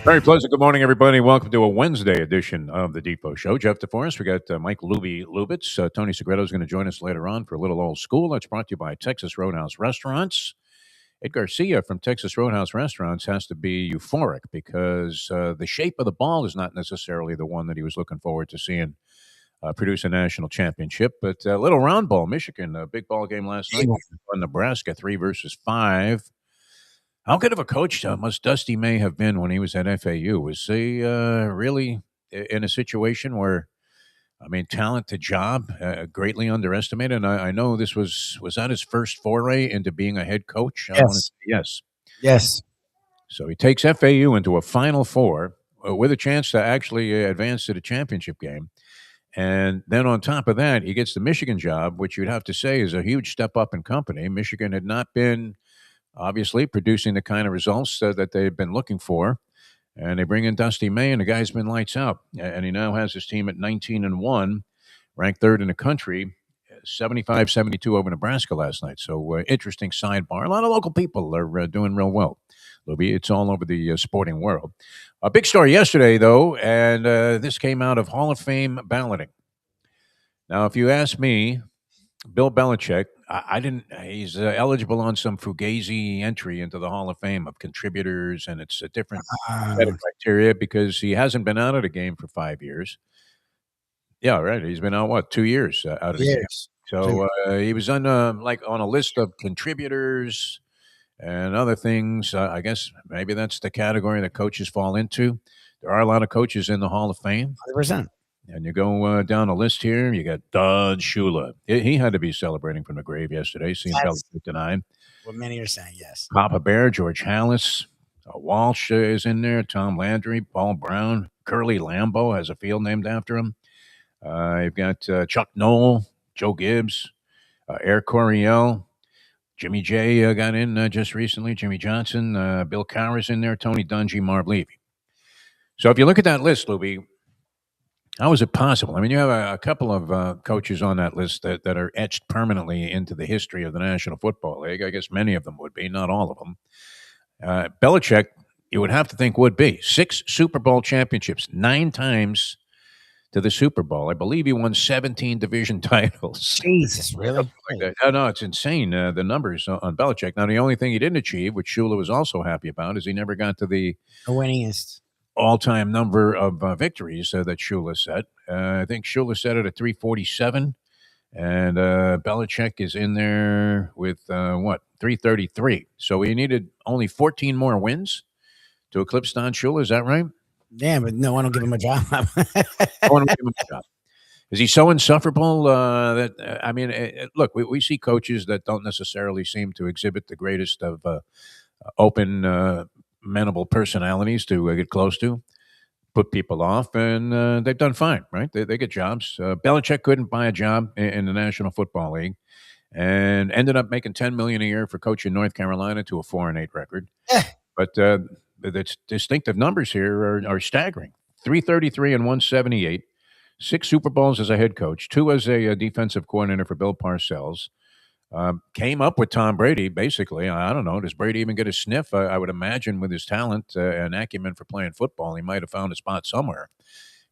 Very pleasant. Good morning, everybody. Welcome to a Wednesday edition of the Defo Show. Jeff DeForest, we got Mike Lubitz. Tony Segreto is going to join us later on for a little old school. That's brought to you by Texas Roadhouse Restaurants. Ed Garcia from Texas Roadhouse Restaurants has to be euphoric because the shape of the ball is not necessarily the one that he was looking forward to seeing produce a national championship. But little round ball, Michigan, a big ball game last night. Nebraska 3-5. How good of a coach must Dusty May have been when he was at FAU? Was he really in a situation where, I mean, talent to job greatly underestimated? And I know this was that his first foray into being a head coach? I want to Yes. say yes. Yes. So he takes FAU into a Final Four with a chance to actually advance to the championship game. And then on top of that, he gets the Michigan job, which you'd have to say is a huge step up in company. Michigan had not been obviously producing the kind of results that they've been looking for. And they bring in Dusty May, and the guy's been lights out. And he now has his team at 19-1, ranked third in the country, 75-72 over Nebraska last night. So interesting sidebar. A lot of local people are doing real well. It's all over the sporting world. A big story yesterday, though, and this came out of Hall of Fame balloting. Now, if you ask me, Bill Belichick, I didn't. He's eligible on some fugazi entry into the Hall of Fame of contributors, and it's a different set of criteria because he hasn't been out of the game for 5 years. Yeah, right. He's been out 2 years out of the game. So he was on on a list of contributors and other things. I guess maybe that's the category that coaches fall into. There are a lot of coaches in the Hall of Fame. 100%. And you go down the list here, you got Don Shula. He had to be celebrating from the grave yesterday, seeing Belichick denied. What many are saying, yes. Papa Bear, George Hallis, Walsh is in there, Tom Landry, Paul Brown, Curly Lambeau has a field named after him. You've got Chuck Noll, Joe Gibbs, Air Coryell, Jimmy J got in just recently, Jimmy Johnson, Bill Cowher's in there, Tony Dungy, Marv Levy. So if you look at that list, Lubie, how is it possible? I mean, you have a couple of coaches on that list that are etched permanently into the history of the National Football League. I guess many of them would be, not all of them. Belichick, you would have to think, would be. 6 Super Bowl championships, 9 times to the Super Bowl. I believe he won 17 division titles. Jesus, really? No, it's insane, the numbers on Belichick. Now, the only thing he didn't achieve, which Shula was also happy about, is he never got to the winningest all-time number of victories that Shula set. I think Shula set it at 347, and Belichick is in there with 333. So he needed only 14 more wins to eclipse Don Shula. Is that right? Yeah, but no one will give him a job. I want to give him a job. Is he so insufferable that I mean, look, we see coaches that don't necessarily seem to exhibit the greatest of open, amenable personalities to get close to, put people off, and they've done fine, right? They get jobs. Belichick couldn't buy a job in the National Football League, and ended up making $10 million a year for coaching North Carolina to a 4-8 record. But the distinctive numbers here are staggering: 333 and 178. 6 Super Bowls as a head coach, 2 as a defensive coordinator for Bill Parcells. Came up with Tom Brady, basically. I don't know. Does Brady even get a sniff? I would imagine with his talent and acumen for playing football, he might have found a spot somewhere.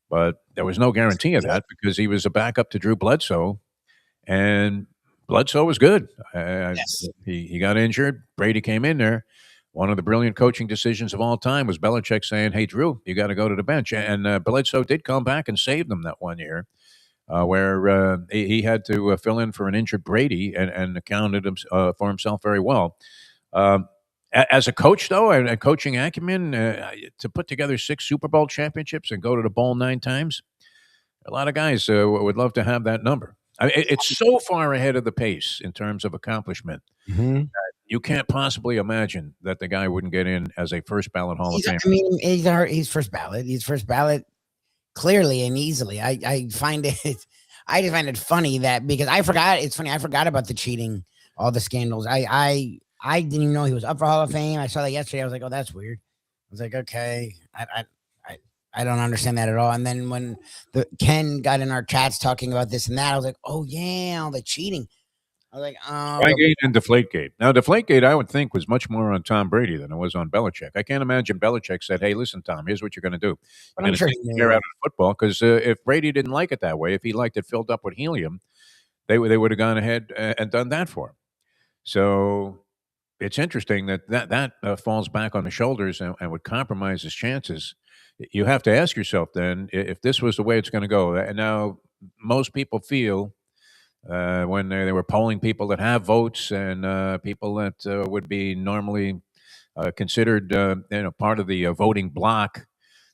But there was no guarantee of that because he was a backup to Drew Bledsoe, and Bledsoe was good. Yes. He got injured. Brady came in there. One of the brilliant coaching decisions of all time was Belichick saying, "Hey, Drew, you got to go to the bench." And Bledsoe did come back and save them that one year. Where he had to fill in for an injured Brady and accounted for himself very well. As a coach, though, and coaching acumen, to put together 6 Super Bowl championships and go to the bowl 9 times, a lot of guys would love to have that number. I mean, it's so far ahead of the pace in terms of accomplishment. Mm-hmm. You can't possibly imagine that the guy wouldn't get in as a first ballot Hall of Famer. I mean, he's first ballot. He's first ballot clearly and easily. I just find it funny that because I forgot. It's funny. I forgot about the cheating, all the scandals. I didn't even know he was up for Hall of Fame. I saw that yesterday. I was like, oh, that's weird. I was like, okay, I don't understand that at all. And then when Ken got in our chats talking about this and that, I was like, oh yeah, all the cheating. I was like, oh, Spygate and Deflategate. Now, Deflategate, I would think, was much more on Tom Brady than it was on Belichick. I can't imagine Belichick said, "Hey, listen, Tom, here's what you're going to do. but You're I'm going to sure take he the air out knew. of football." Because if Brady didn't like it that way, if he liked it filled up with helium, they would have gone ahead and done that for him. So it's interesting that falls back on the shoulders and would compromise his chances. You have to ask yourself then if this was the way it's going to go. And now most people feel when they were polling people that have votes and people that would be normally considered part of the voting bloc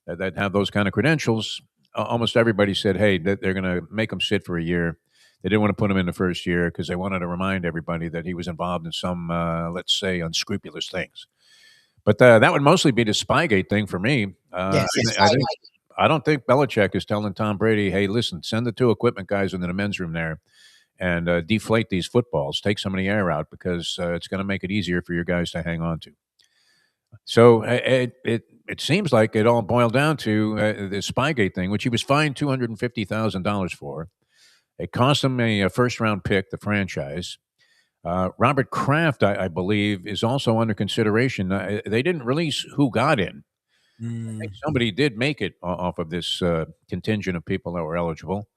that have those kind of credentials. Almost everybody said, "Hey, that they're going to make him sit for a year." They didn't want to put him in the first year because they wanted to remind everybody that he was involved in some, let's say, unscrupulous things. But that would mostly be the Spygate thing for me. Yes, yes, I don't think Belichick is telling Tom Brady, "Hey, listen, send the two equipment guys into the men's room there and deflate these footballs, take some of the air out because it's going to make it easier for your guys to hang on to." So it seems like it all boiled down to the Spygate thing, which he was fined $250,000 for. It cost him a first round pick, the franchise. Robert Kraft, I believe, is also under consideration. They didn't release who got in. I think Mm. somebody did make it off of this contingent of people that were eligible,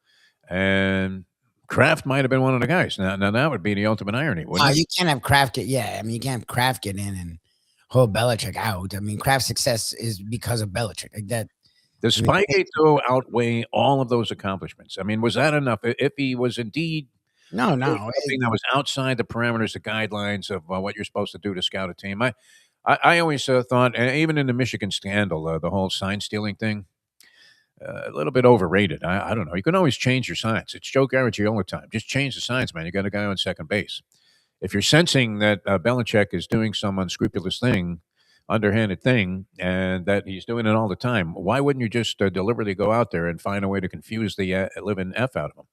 and Kraft might have been one of the guys. Now that would be the ultimate irony, No, wouldn't it? you can't have Kraft get. Yeah, I mean, you can't have Kraft get in and hold Belichick out. I mean, Kraft's success is because of Belichick. Like that. Does I mean, Spygate though outweigh all of those accomplishments? I mean, was that enough? If he was indeed no, doing no. something that was outside the parameters, the guidelines of what you're supposed to do to scout a team, I always thought, and even in the Michigan scandal, the whole sign stealing thing, a little bit overrated. I don't know. You can always change your signs. It's Joe Garrett all the time. Just change the signs, man. You got a guy on second base. If you're sensing that Belichick is doing some unscrupulous thing, underhanded thing, and that he's doing it all the time, why wouldn't you just deliberately go out there and find a way to confuse the living f out of him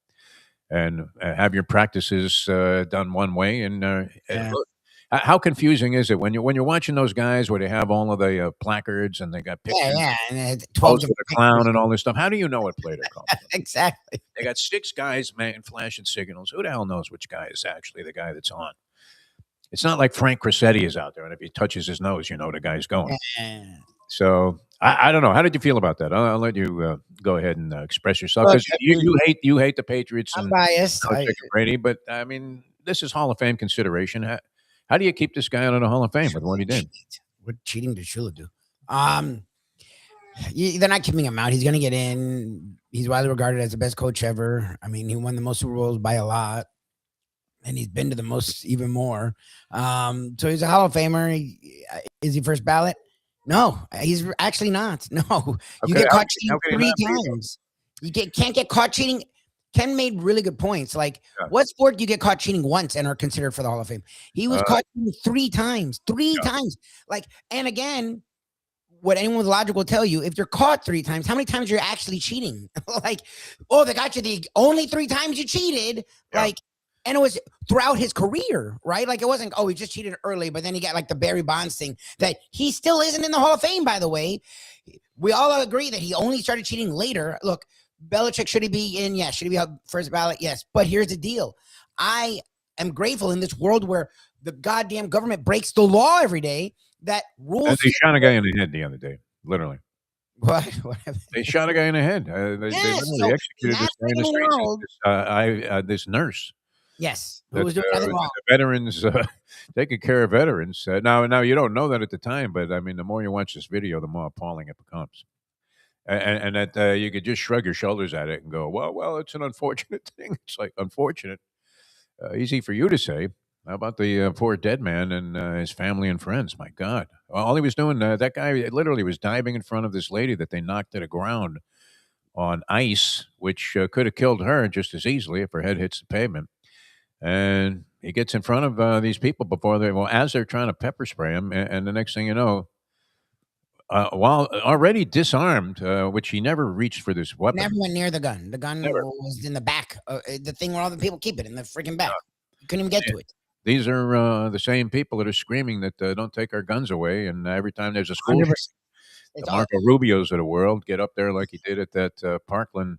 and have your practices done one way? And Yeah, look, how confusing is it when you're watching those guys where they have all of the placards and they got yeah, pictures, yeah. And 12 pose with different a clown pictures. and all this stuff? How do you know what play they're calling? Exactly. They got six guys, man, flashing signals. Who the hell knows which guy is actually the guy that's on? It's not like Frank Cressetti is out there, and if he touches his nose, you know the guy's going. Yeah. So I don't know. How did you feel about that? I'll let you go ahead and express yourself Look, because I mean, you hate the Patriots I'm and biased. Belichick and Brady, but I mean this is Hall of Fame consideration. How do you keep this guy out of the Hall of Fame with what he did? What cheating did Shula do? Um, they're not keeping him out. He's going to get in. He's widely regarded as the best coach ever. I mean, he won the most Super Bowls by a lot, and he's been to the most even more. So he's a Hall of Famer. Is he first ballot? No, he's actually not. No, you Okay, get caught how cheating can he three not be though? times. Can't get caught cheating. Ken made really good points. Like, Yeah. what sport do you get caught cheating once and are considered for the Hall of Fame? He was Uh, caught cheating three times. Three yeah. times. Like, and again, what anyone with logic will tell you, if you're caught three times, how many times you're actually cheating? Like, oh, they got you the only three times you cheated. Yeah. Like, and it was throughout his career, right? Like, it wasn't, oh, he just cheated early, but then he got like the Barry Bonds thing that he still isn't in the Hall of Fame, by the way. We all agree that he only started cheating later. Look, Belichick, should he be in? Yes. Should he be on first ballot? Yes. But here's the deal. I am grateful in this world where the goddamn government breaks the law every day that And rules. they shot a guy in the head the other day, literally. What? They shot a guy in the head. They Yes. literally So in executed that this guy in the freaking streets. world, This nurse yes, who that was doing nothing wrong. the veterans taking care of veterans. Now you don't know that at the time, but I mean, the more you watch this video, the more appalling it becomes. And that you could just shrug your shoulders at it and go, well, it's an unfortunate thing. It's like unfortunate, easy for you to say. How about the poor dead man and his family and friends? My God, all he was doing, that guy literally was diving in front of this lady that they knocked to the ground on ice, which could have killed her just as easily if her head hits the pavement. And he gets in front of these people before as they're trying to pepper spray him, and the next thing you know, while already disarmed, which he never reached for this Never weapon. went near the gun. The gun Never. was in the back, the thing where all the people keep it in the freaking back. You couldn't even get to it. These are the same people that are screaming that don't take our guns away. And every time there's a school 100%. shooting, the It's all, Marco Rubios of the world get up there like he did at that Parkland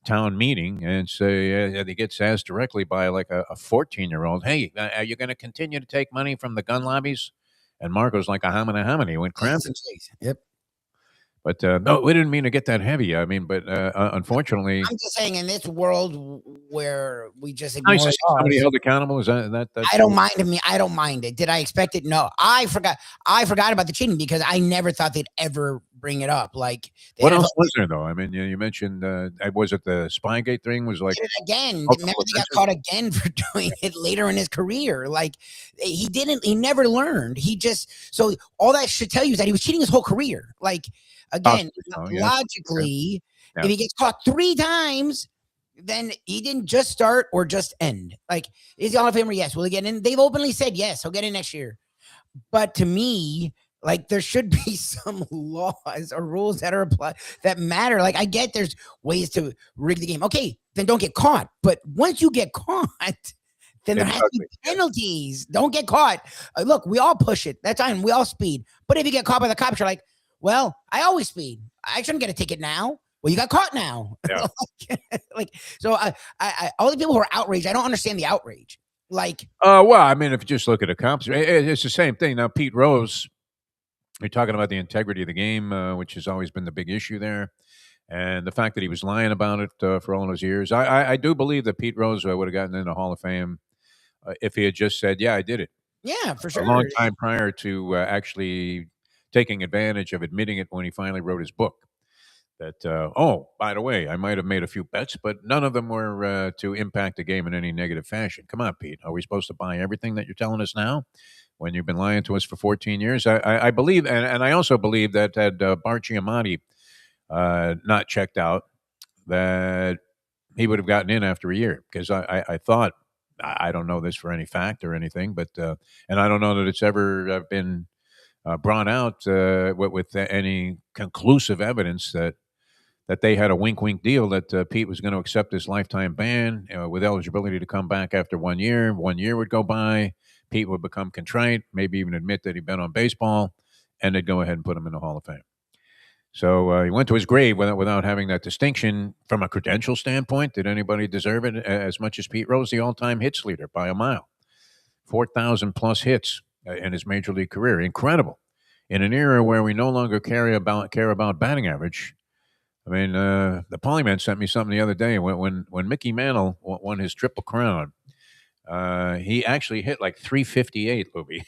town meeting and say he gets asked directly by like a 14-year-old, "Hey, are you going to continue to take money from the gun lobbies?" And Marco's like, "A how many?" He went cramping. Yep. But no, we didn't mean to get that heavy. I mean, but unfortunately, I'm just saying, in this world where we just nice ignore to see somebody laws, held accountable. Is that I don't mind it. I don't mind it. Did I expect it? No, I forgot. I forgot about the cheating because I never thought they'd ever bring it up. Like the what NFL else was there though? I mean, you mentioned was it the Spygate thing? Was like did it again. multiple Remember, they got offenses? caught again for doing it later in his career. Like he didn't. He never learned. He just so all that should tell you is that he was cheating his whole career. Like again, Possibly so, yeah. logically, Yeah. if he gets caught 3 times, then he didn't just start or just end. Like, is he Hall of Famer? Yes. Will he get in? They've openly said yes, he'll get in next year. But to me, like there should be some laws or rules that are applied that matter. Like I get there's ways to rig the game. Okay, then don't get caught. But once you get caught, then there has to be penalties. Don't get caught. Look, we all push it. That's fine. We all speed. But if you get caught by the cops, you're like, well, I always speed. I shouldn't get a ticket now. Well, you got caught now. Yeah. So I all the people who are outraged, I don't understand the outrage. Like, well, I mean, if you just look at the comps, it's the same thing. Now, Pete Rose, you're talking about the integrity of the game, which has always been the big issue there, and the fact that he was lying about it for all those years. I do believe that Pete Rose would have gotten in the Hall of Fame if he had just said, "Yeah, I did it." yeah, for sure. A long time prior to actually taking advantage of admitting it when he finally wrote his book. That oh, by the way, I might have made a few bets, but none of them were to impact the game in any negative fashion. Come on, Pete, are we supposed to buy everything that you're telling us now when you've been lying to us for 14 years? I believe, and I also believe that had Bart Giamatti not checked out, that he would have gotten in after a year because I thought, I don't know this for any fact or anything, but and I don't know that it's ever been brought out with any conclusive evidence that they had a wink-wink deal that Pete was going to accept this lifetime ban with eligibility to come back after 1 year. 1 year would go by, Pete would become contrite, maybe even admit that he'd been on baseball, and they'd go ahead and put him in the Hall of Fame. So he went to his grave without having that distinction from a credential standpoint. Did anybody deserve it as much as Pete Rose, the all-time hits leader by a mile? 4,000 plus hits in his major league career. Incredible. In an era where we no longer care about batting average. I mean, the Polyman sent me something the other day. When Mickey Mantle won his Triple Crown, he actually hit like 358, Lubie,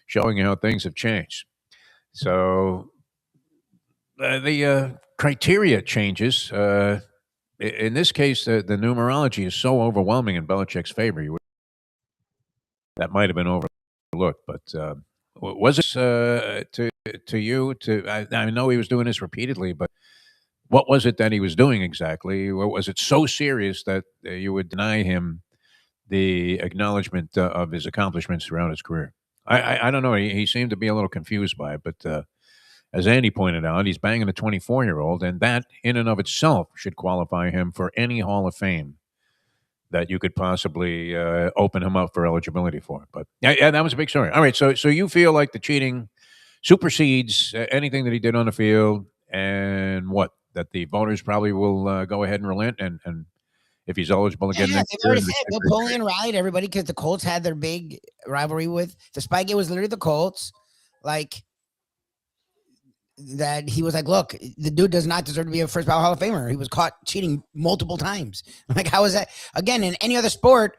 showing you how things have changed. So the criteria changes. In this case, the numerology is so overwhelming in Belichick's favor. That might have been overlooked, but was it to you? I know he was doing this repeatedly, but what was it that he was doing exactly? Was it so serious that you would deny him the acknowledgement of his accomplishments throughout his career? I don't know. He seemed to be a little confused by it, but as Andy pointed out, he's banging a 24-year-old, and that in and of itself should qualify him for any Hall of Fame that you could possibly open him up for eligibility for. But yeah, that was a big story. All right, so you feel like the cheating supersedes anything that he did on the field, and what? That the voters probably will go ahead and relent, and if he's eligible again next they've year. already said Napoleon rallied everybody because the Colts had their big rivalry with the Spygate was literally the Colts. Like that, he was like, "Look, the dude does not deserve to be a first ballot Hall of Famer. He was caught cheating multiple times. Like, how is that? Again, in any other sport,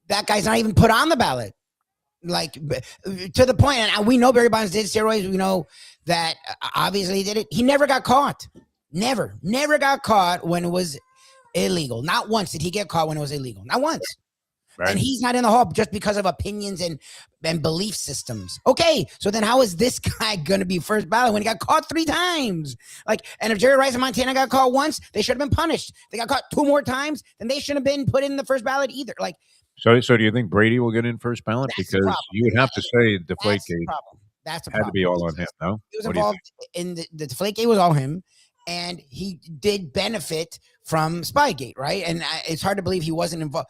that guy's not even put on the ballot." Like to the point, and we know Barry Bonds did steroids. We know that obviously he did it. He never got caught. Never got caught when it was illegal. Not once did he get caught when it was illegal. Not once. Right. And he's not in the Hall just because of opinions and belief systems. Okay, so then how is this guy going to be first ballot when he got caught 3 times? Like, and if Jerry Rice and Montana got caught once, they should have been punished. If they got caught 2 more times, then they shouldn't have been put in the first ballot either. Like, so do you think Brady will get in first ballot? Because you would have to say Deflategate that's the had to be all on him. No, he was involved in the Deflategate was all him. And he did benefit from Spygate, right? And it's hard to believe he wasn't involved.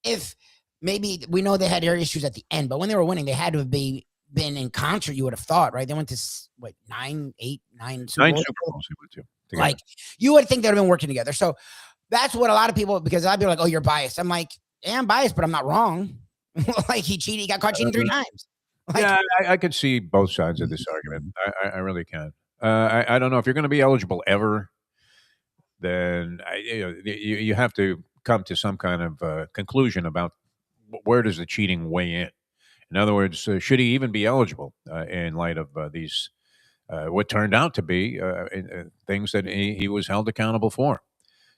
If maybe we know they had their issues at the end, but when they were winning, they had to have been in concert. You would have thought, right? They went to what 9 Super Bowls. Super Bowls he went to. Like you would think they would have been working together. So That's what a lot of people, because a lot of people are like, oh, you're biased. I'm like, yeah, I'm biased, but I'm not wrong. Like he cheated, he got caught cheating 3 times. Like, Yeah, I could see both sides of this argument. I really can. I don't know if you're going to be eligible ever. Then you have to come to some kind of conclusion about where does the cheating weigh in. In other words, should he even be eligible in light of these what turned out to be things that he was held accountable for?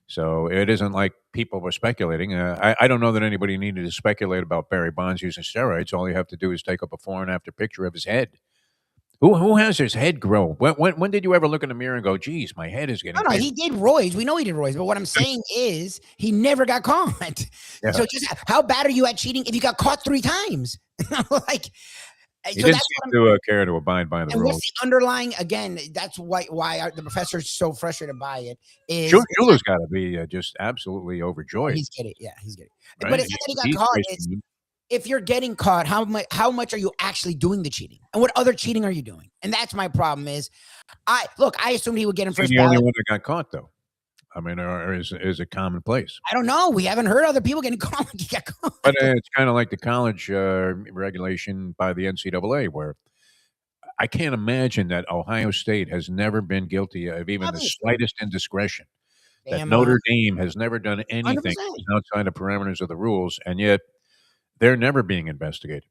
So it isn't like people were speculating. I don't know that anybody needed to speculate about Barry Bonds using steroids. All you have to do is take up a before and after picture of his head. Who has his head grow? When did you ever look in the mirror and go, "Geez, my head is getting no, bigger"? he did roids. We know he did roids, but what I'm saying is he never got caught. Yeah. So just how bad are you at cheating if you got caught 3 times? Like, He so didn't that's seem to care to abide by the and rules. what's the underlying? Again, that's why the professor's so frustrated by it. Is Schuler's got to be just absolutely overjoyed, he's getting, yeah, he's getting. right? But it's not that he got He's caught. It's racing. if you're getting caught, how much are you actually doing the cheating, and what other cheating are you doing? And that's my problem. Is I assumed he would get him Is he first the only ballot. one that got caught, though? I mean, or is it commonplace? I don't know. We haven't heard other people getting caught. Like he got caught. But it's kind of like the college regulation by the NCAA, where I can't imagine that Ohio State has never been guilty of even the Obviously. slightest indiscretion. That Damn, Notre Dame has never done anything 100%. outside the parameters of the rules, and yet they're never being investigated.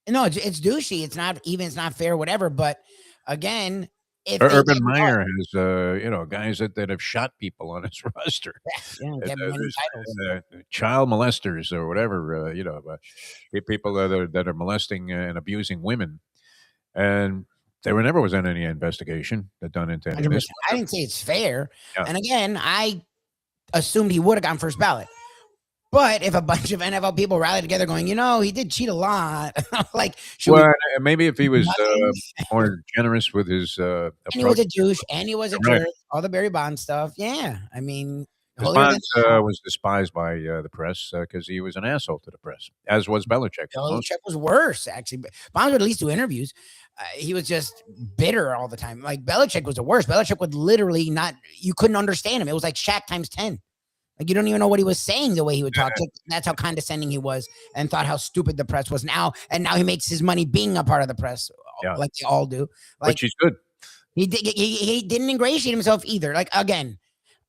No, it's douchey. It's not even. It's not fair. Whatever. But again, if they Urban get Meyer has, guys that have shot people on his roster. caught, yeah, get many There's titles. child molesters or whatever, people that are molesting and abusing women, and there never was any investigation that done into any of this. 100%. I didn't say it's fair. Yeah. And again, I assumed he would have gotten first ballot. But if a bunch of NFL people rally together going, he did cheat a lot, like, Well, maybe if he was nothing? more generous with his And he was approach. a douche, and he was a Right. jerk. All the Barry Bonds stuff. Yeah. I mean, Because holier than Bonds was despised by the press because he was an asshole to the press, as was Belichick. for the most Belichick was worse, actually. Bonds would at least do interviews. He was just bitter all the time. Like, Belichick was the worst. Belichick would literally you couldn't understand him. It was like Shaq times 10. Like, you don't even know what he was saying the way he would talk. That's how condescending he was, and thought how stupid the press was now. And now he makes his money being a part of the press, Yeah. like they all do. Like, Which is good. he didn't ingratiate himself either. Like, again,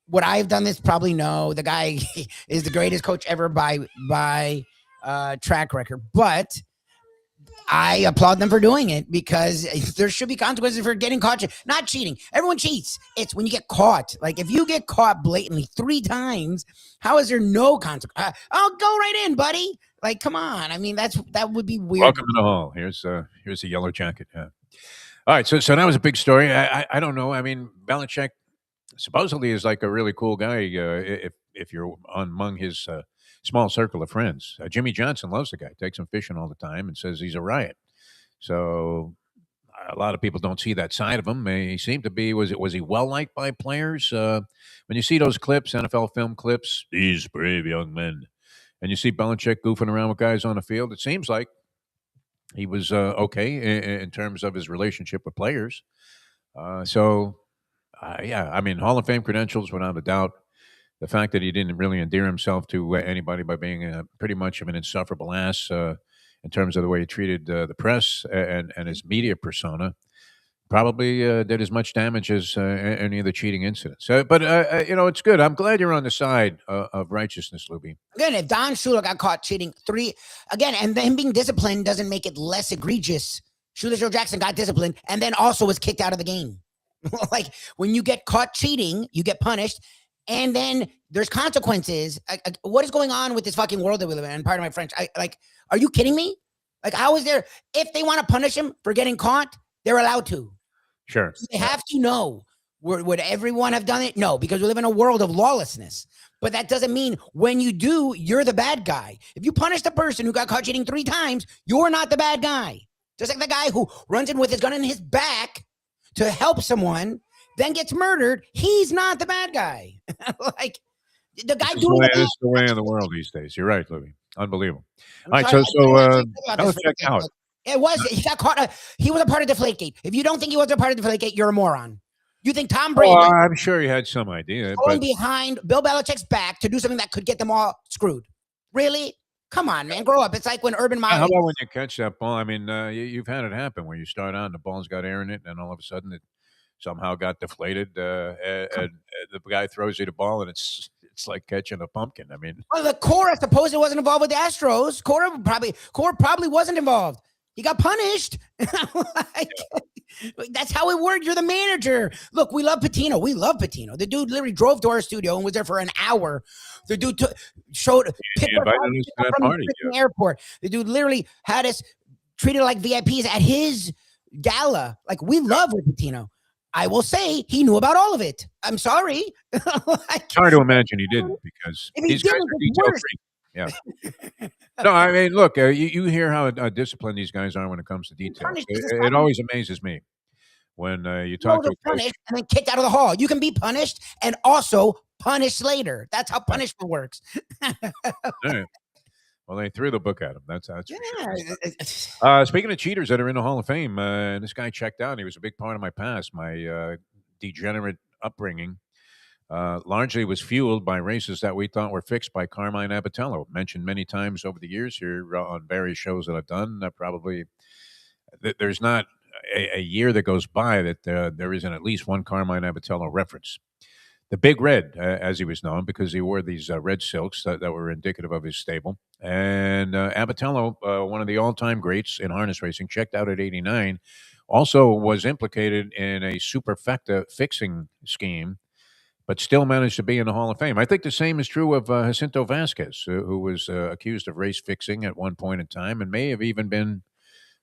would I have done this? Probably no. The guy is the greatest coach ever by track record. But I applaud them for doing it, because there should be consequences for getting caught. Not cheating. Everyone cheats. It's when you get caught. Like, if you get caught blatantly 3 times, how is there no consequence? Oh, go right in, buddy. Like, come on. I mean, that would be weird. Welcome to the hall. Here's a yellow jacket. Yeah. All right, so that was a big story. I don't know. I mean, Belichick supposedly is like a really cool guy if you're among his small circle of friends. Jimmy Johnson loves the guy, takes him fishing all the time, and says he's a riot. So a lot of people don't see that side of him. He seemed to be. Was he well liked by players? When you see those clips, NFL film clips, these brave young men, and you see Belichick goofing around with guys on the field, it seems like he was okay in terms of his relationship with players. Yeah, I mean, Hall of Fame credentials, without a doubt. The fact that he didn't really endear himself to anybody by being pretty much of an insufferable ass in terms of the way he treated the press and his media persona probably did as much damage as any of the cheating incidents. But it's good. I'm glad you're on the side of righteousness, Lubie. Again, if Don Shula got caught cheating and him being disciplined doesn't make it less egregious. Shula Joe Jackson got disciplined and then also was kicked out of the game. Like, when you get caught cheating, you get punished, and then there's consequences. What is going on with this fucking world that we live in? And pardon my French. Are you kidding me? Like, how is there? If they want to punish him for getting caught, they're allowed to. Sure. They have to know. Would everyone have done it? No, because we live in a world of lawlessness. But that doesn't mean when you do, you're the bad guy. If you punish the person who got caught cheating 3 times, you're not the bad guy. Just like the guy who runs in with his gun in his back to help someone, then gets murdered, he's not the bad guy. Like, the guy doing This is the way of the world these days. You're right, Louis. Unbelievable. All right, check out. It was. He got caught. He was a part of Deflategate. If you don't think he was a part of Deflategate, you're a moron. You think Tom Oh, Brady was I'm sure he had some idea, going but behind Bill Belichick's back to do something that could get them all screwed? Really? Come on, man, grow up. It's like when Urban how Meyer. about when you catch that ball? I mean, you've had it happen where you start out and the ball's got air in it, and all of a sudden it somehow got deflated, and the guy throws you the ball, and it's like catching a pumpkin. I mean, Well, the Cora supposedly wasn't involved with the Astros. Cora probably wasn't involved. He got punished. Like, that's how it worked. You're the manager. Look, we love Patino. We love Patino. The dude literally drove to our studio and was there for an hour. The dude picked he us invited us to that from party. the airport. The dude literally had us treated like VIPs at his gala. Like, we love Patino. I will say he knew about all of it. I'm sorry. It's hard to imagine he didn't, because If he these guys didn't, are it's detail worse. free. Yeah. No, I mean, look, you hear how disciplined these guys are when it comes to details. punished. It always amazes me when you talk to a coach. Punished and then kicked out of the hall. You can be punished and also punished later. That's how punishment works. All right. Well, they threw the book at him. That's for Yeah. sure. Speaking of cheaters that are in the Hall of Fame, this guy checked out. He was a big part of my past, my degenerate upbringing. Largely was fueled by races that we thought were fixed by Carmine Abatello, mentioned many times over the years here on various shows that I've done. There's not a year that goes by that there isn't at least one Carmine Abatello reference. The Big Red, as he was known, because he wore these red silks that were indicative of his stable. And Abatello, one of the all-time greats in harness racing, checked out at 89, also was implicated in a superfecta fixing scheme, but still managed to be in the Hall of Fame. I think the same is true of Jacinto Vasquez, who was accused of race fixing at one point in time and may have even been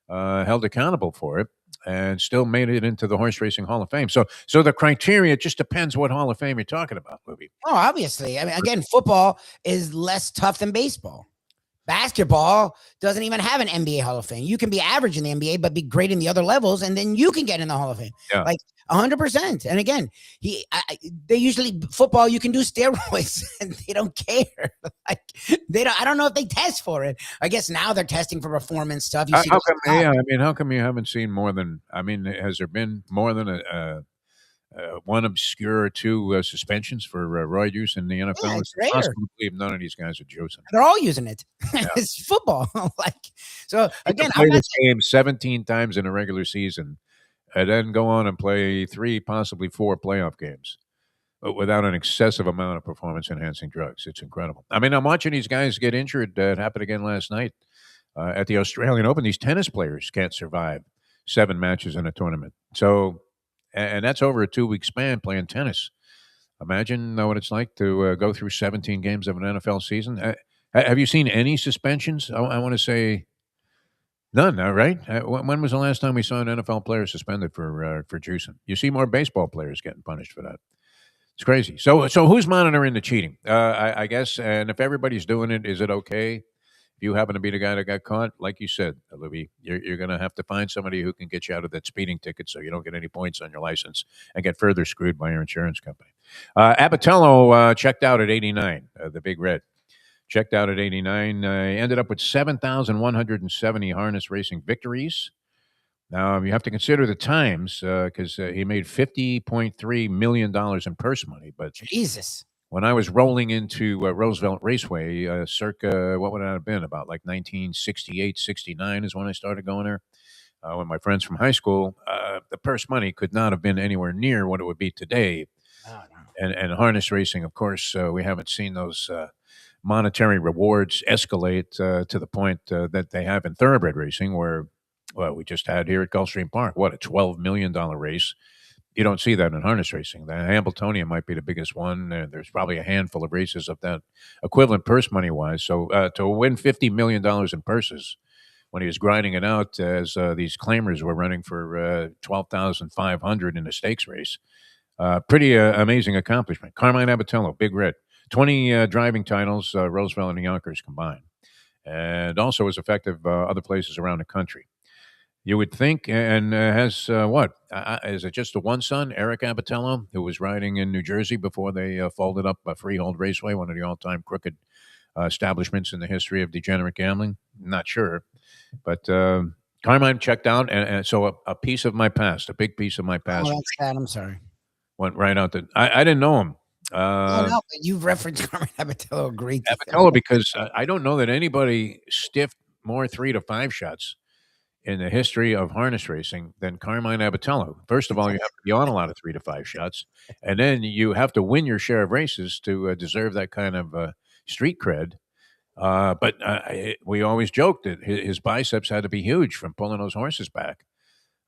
held accountable for it, and still made it into the Horse Racing Hall of Fame. So the criteria just depends what Hall of Fame you're talking about, Lubie. Oh, obviously. I mean, again, football is less tough than baseball. Basketball doesn't even have an NBA Hall of Fame. You can be average in the NBA, but be great in the other levels, and then you can get in the Hall of Fame. Yeah. Like 100%. And again, they usually football. You can do steroids, and they don't care. Like they don't. I don't know if they test for it. I guess now they're testing for performance stuff. How come? Yeah, I mean, how come you haven't seen more than? I mean, has there been more than one obscure or two suspensions for roid use in the NFL? Yeah, It's impossible to believe none of these guys are juicing. They're all using it. Yeah. It's football. Like so. Again, play this game 17 times in a regular season, and then go on and play 3, possibly 4 playoff games without an excessive amount of performance-enhancing drugs. It's incredible. I mean, I'm watching these guys get injured. It happened again last night at the Australian Open. These tennis players can't survive 7 matches in a tournament. So, and that's over a 2-week span playing tennis. Imagine what it's like to go through 17 games of an NFL season. Have you seen any suspensions? I want to say none, right? When was the last time we saw an NFL player suspended for juicing? You see more baseball players getting punished for that. It's crazy. So who's monitoring the cheating? I guess, and if everybody's doing it, is it okay? If you happen to be the guy that got caught, like you said, Lubie, you're going to have to find somebody who can get you out of that speeding ticket so you don't get any points on your license and get further screwed by your insurance company. Abatello checked out at 89, the Big Red. Checked out at 89. Ended up with 7,170 harness racing victories. Now, you have to consider the times because he made $50.3 million in purse money. But Jesus. When I was rolling into Roosevelt Raceway, circa, what would it have been? About like 1968, 69 is when I started going there. When my friends from high school, the purse money could not have been anywhere near what it would be today. Oh, no. And harness racing, of course, we haven't seen those monetary rewards escalate to the point that they have in thoroughbred racing, where we just had here at Gulfstream Park, what, a $12 million race. You don't see that in harness racing. The Hambletonian might be the biggest one. There's probably a handful of races of that equivalent purse money-wise. So to win $50 million in purses when he was grinding it out as these claimers were running for $12,500 in a stakes race, pretty amazing accomplishment. Carmine Abatello, Big Red. 20 driving titles, Roosevelt and Yonkers combined. And also was effective other places around the country. You would think, and has what? Is it just the one son, Eric Abatello, who was riding in New Jersey before they folded up Freehold Raceway, one of the all-time crooked establishments in the history of degenerate gambling? Not sure. But Carmine checked out, and so a piece of my past, a big piece of my past. Oh, that's sad. I'm sorry. went right out the. I didn't know him. Oh no, but you've referenced Carmen Abatello a great deal. Abatello, because I don't know that anybody stiffed more 3 to 5 shots in the history of harness racing than Carmine Abatello. First of all, you have to be on a lot of 3 to 5 shots, and then you have to win your share of races to deserve that kind of street cred. But we always joked that his biceps had to be huge from pulling those horses back.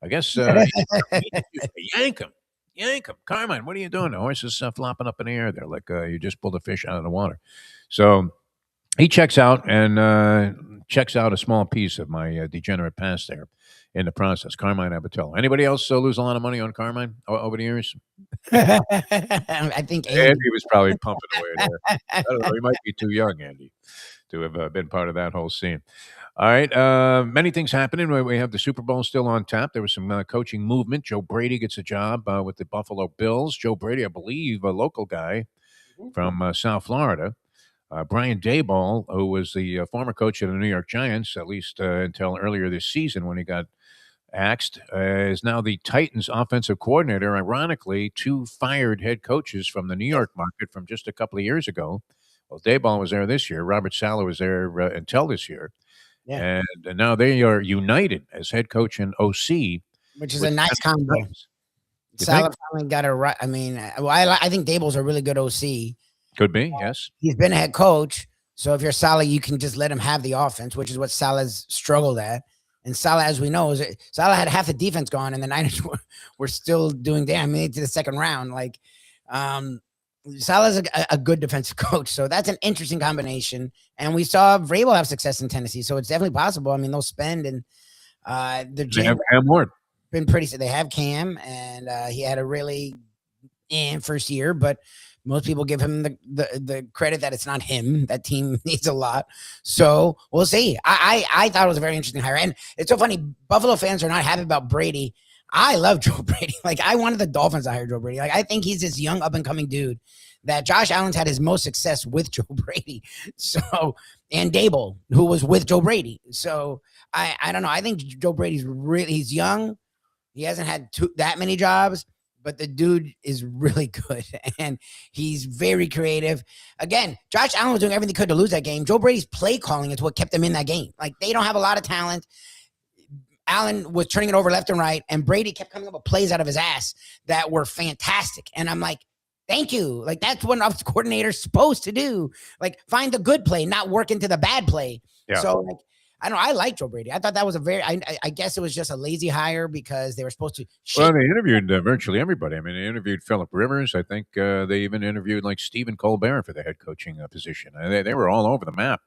I guess yank him, yank him. Carmine, what are you doing? The horse is flopping up in the air. They're like, you just pulled a fish out of the water. So he checks out and checks out a small piece of my degenerate past there in the process. Carmine Abatello. Anybody else lose a lot of money on Carmine over the years? I think Andy was probably pumping away there. I don't know. He might be too young, Andy, to have been part of that whole scene. All right. Many things happening. We have the Super Bowl still on tap. There was some coaching movement. Joe Brady gets a job with the Buffalo Bills. Joe Brady, I believe, a local guy from South Florida. Brian Daboll, who was the former coach of the New York Giants, at least until earlier this season when he got axed, is now the Titans offensive coordinator. Ironically, 2 fired head coaches from the New York market from just a couple of years ago. Well, Daboll was there this year. Robert Saleh was there until this year. Yeah. And now they are united as head coach and OC. Which is a nice combo. Saleh finally got it right. I mean, I think Daboll's a really good OC. Could be, yes. He's been a head coach. So if you're Saleh, you can just let him have the offense, which is what Saleh's struggled at. And Saleh, as we know, Saleh had half the defense gone, and the Niners were still doing damn. Made it to the second round. Like, Saleh's a good defensive coach, so that's an interesting combination. And we saw Vrabel have success in Tennessee, so it's definitely possible. I mean, they'll spend and they have Cam Ward. Been pretty. They have Cam, and he had a really first year, but most people give him the credit that it's not him. That team needs a lot. So we'll see. I thought it was a very interesting hire. And it's so funny. Buffalo fans are not happy about Brady. I love Joe Brady. Like, I wanted the Dolphins to hire Joe Brady. Like, I think he's this young up-and-coming dude that Josh Allen's had his most success with Joe Brady. So, and Daboll, who was with Joe Brady. So I don't know. I think Joe Brady's he's young. He hasn't had that many jobs. But the dude is really good, and he's very creative. Again, Josh Allen was doing everything he could to lose that game. Joe Brady's play calling is what kept them in that game. Like, they don't have a lot of talent. Allen was turning it over left and right, and Brady kept coming up with plays out of his ass that were fantastic. And I'm like, thank you. Like, that's what an offensive coordinator's supposed to do. Like, find the good play, not work into the bad play. Yeah. So, like, I don't know. I like Joe Brady. I thought that was I guess it was just a lazy hire because they were supposed to. Well, they interviewed virtually everybody. I mean, they interviewed Phillip Rivers. I think they even interviewed like Stephen Colbert for the head coaching position. They were all over the map,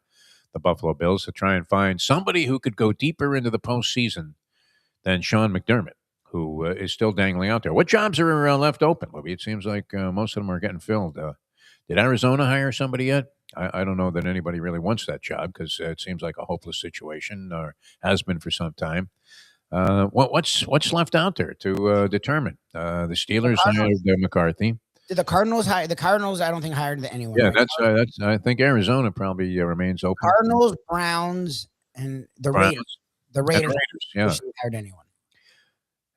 the Buffalo Bills, to try and find somebody who could go deeper into the postseason than Sean McDermott, who is still dangling out there. What jobs are left open, Lubie? It seems like most of them are getting filled. Did Arizona hire somebody yet? I don't know that anybody really wants that job because it seems like a hopeless situation, or has been for some time. What's left out there to determine? The Steelers hired McCarthy. Did the Cardinals hire? The Cardinals, I don't think hired anyone. Yeah, right? that's. I think Arizona probably remains open. Cardinals, Browns, and the Raiders. The Raiders, yeah, hired anyone.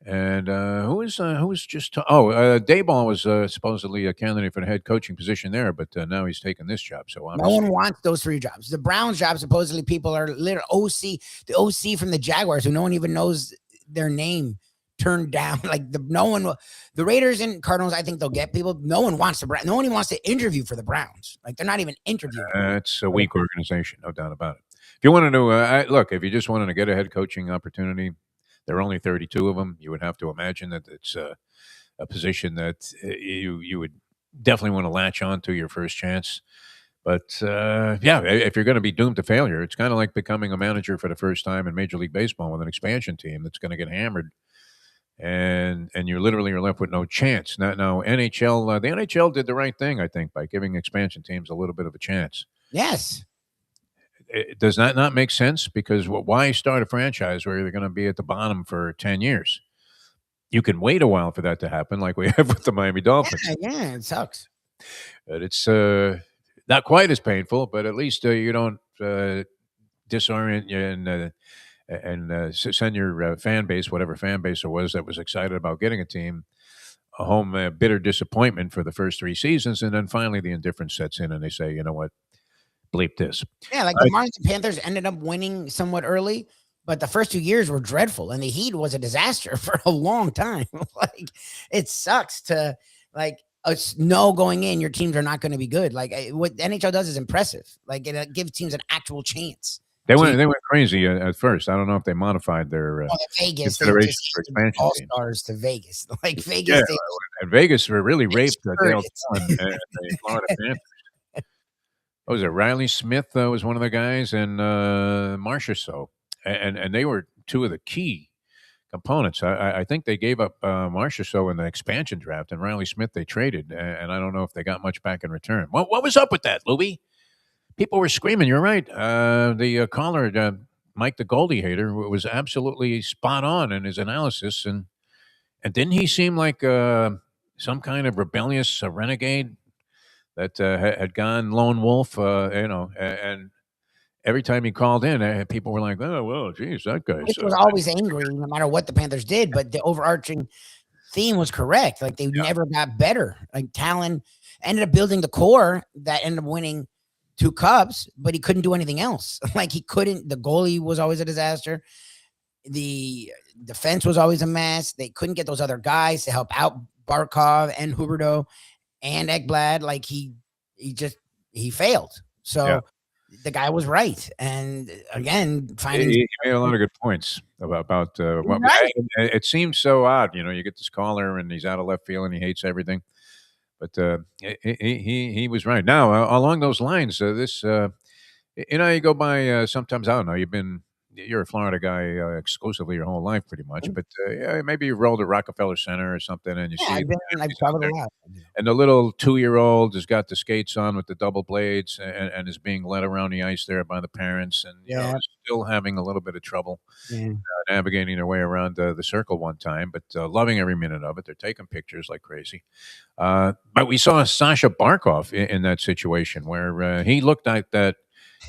And who was just Daboll was supposedly a candidate for the head coaching position there, but now he's taken this job. So no one wants those 3 jobs. The Browns job, supposedly people are literally the OC from the Jaguars, who no one even knows their name, turned down. Like, the Raiders and Cardinals, I think they'll get people. No one wants no one even wants to interview for the Browns. Like, they're not even interviewing. It's a weak organization, no doubt about it. If you wanted to look, if you just wanted to get a head coaching opportunity, there are only 32 of them. You would have to imagine that it's a position that you would definitely want to latch on to your first chance. But, yeah, if you're going to be doomed to failure, it's kind of like becoming a manager for the first time in Major League Baseball with an expansion team that's going to get hammered. And you literally are left with no chance. Now NHL, the NHL did the right thing, I think, by giving expansion teams a little bit of a chance. Yes. Does that not make sense? Because why start a franchise where you're going to be at the bottom for 10 years? You can wait a while for that to happen, like we have with the Miami Dolphins. Yeah, it sucks. But it's not quite as painful, but at least you don't disorient you and send your fan base, whatever fan base it was that was excited about getting a team, home bitter disappointment for the first 3 seasons, and then finally the indifference sets in, and they say, you know what, bleep this. Yeah, like the Marlins and Panthers ended up winning somewhat early, but the first 2 years were dreadful, and the Heat was a disaster for a long time. Like, it sucks to like know going in your teams are not going to be good. Like what the NHL does is impressive. Like it gives teams an actual chance. They So went crazy at first. I don't know if they modified their well, at Vegas, they considerations just for expansion all teams. stars to Vegas. Like Yeah, Vegas, they and Vegas really raped Dale it. Talon and the Florida Panthers. What was it? Riley Smith was one of the guys, and Marcia So, and they were two of the key components. I think they gave up Marcia So in the expansion draft, and Riley Smith they traded, and I don't know if they got much back in return. What was up with that, Lubie? People were screaming. You're right. The caller, Mike the Goldie hater, was absolutely spot on in his analysis, and didn't he seem like some kind of rebellious renegade that had gone lone wolf? And every time he called in, people were like, "Oh, well, geez, that guy's." Mitch was always angry no matter what the Panthers did, but the overarching theme was correct. Like they never got better. Like Talon ended up building the core that ended up winning 2 cups, but he couldn't do anything else. Like he couldn't. The goalie was always a disaster. The defense was always a mess. They couldn't get those other guys to help out Barkov and Huberdeau and Ekblad. Like he failed. So the guy was right. And again, finding he made a lot of good points about what right. it seems so odd. You know, you get this caller and he's out of left field and he hates everything. But he was right. Now along those lines, you go by sometimes. I don't know. You're a Florida guy exclusively your whole life, pretty much. But maybe you rolled at Rockefeller Center or something, and you see I've traveled a lot. and the little 2-year-old has got the skates on with the double blades and is being led around the ice there by the parents, and still having a little bit of trouble navigating their way around the circle one time, but loving every minute of it. They're taking pictures like crazy. But we saw Sasha Barkov in that situation where he looked like that.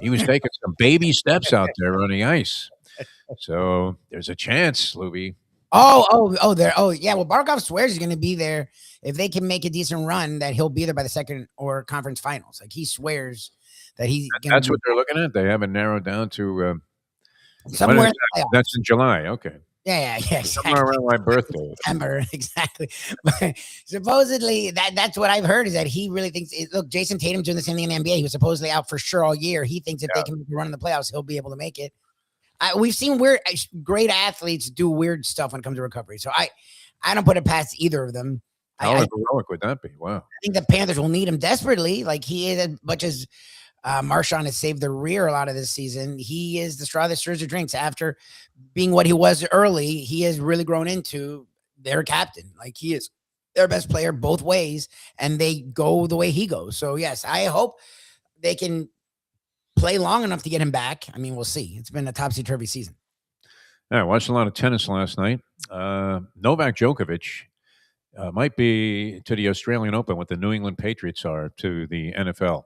He was taking some baby steps out there on the ice. So there's a chance, Lubie. Yeah. Well, Barkov swears he's going to be there if they can make a decent run. That he'll be there by the second or conference finals. Like he swears that he's. That's what they're looking at. They haven't narrowed down to somewhere. That's in July. Okay. Yeah, exactly. Somewhere around my birthday. September, exactly. But supposedly, that's what I've heard is that he really thinks. Look, Jason Tatum's doing the same thing in the NBA. He was supposedly out for sure all year. He thinks if they can run in the playoffs, he'll be able to make it. We've seen great athletes do weird stuff when it comes to recovery. So I don't put it past either of them. How heroic would that be? Wow. I think the Panthers will need him desperately. Like he is, as much as Marchand has saved their rear a lot of this season. He is the straw that stirs the drinks. After being what he was early, he has really grown into their captain. Like he is their best player both ways, and they go the way he goes. So yes, I hope they can play long enough to get him back. I mean, we'll see. It's been a topsy-turvy season. I watched a lot of tennis last night. Novak Djokovic might be to the Australian Open what the New England Patriots are to the NFL.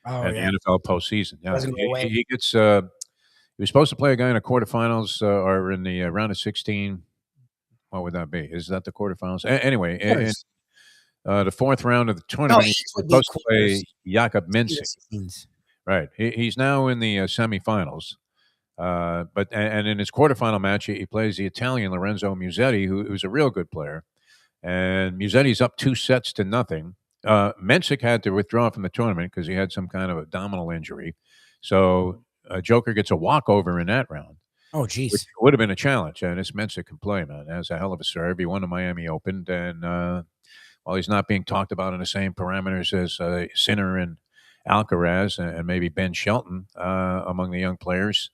The NFL postseason. Yeah, he gets. He was supposed to play a guy in the quarterfinals or in the round of 16. What would that be? Is that the quarterfinals? Anyway, in the 4th round of the tournament, he's supposed to play Jakub Mensik. Right. He's now in the semifinals. But in his quarterfinal match, he plays the Italian Lorenzo Musetti, who's a real good player. And Musetti's up 2-0. Mensik had to withdraw from the tournament because he had some kind of abdominal injury. So Joker gets a walkover in that round. Oh, geez. Which would have been a challenge. And this Mensik can play, man. Has a hell of a serve. He won the Miami Open. And while he's not being talked about in the same parameters as Sinner and Alcaraz and maybe Ben Shelton among the young players,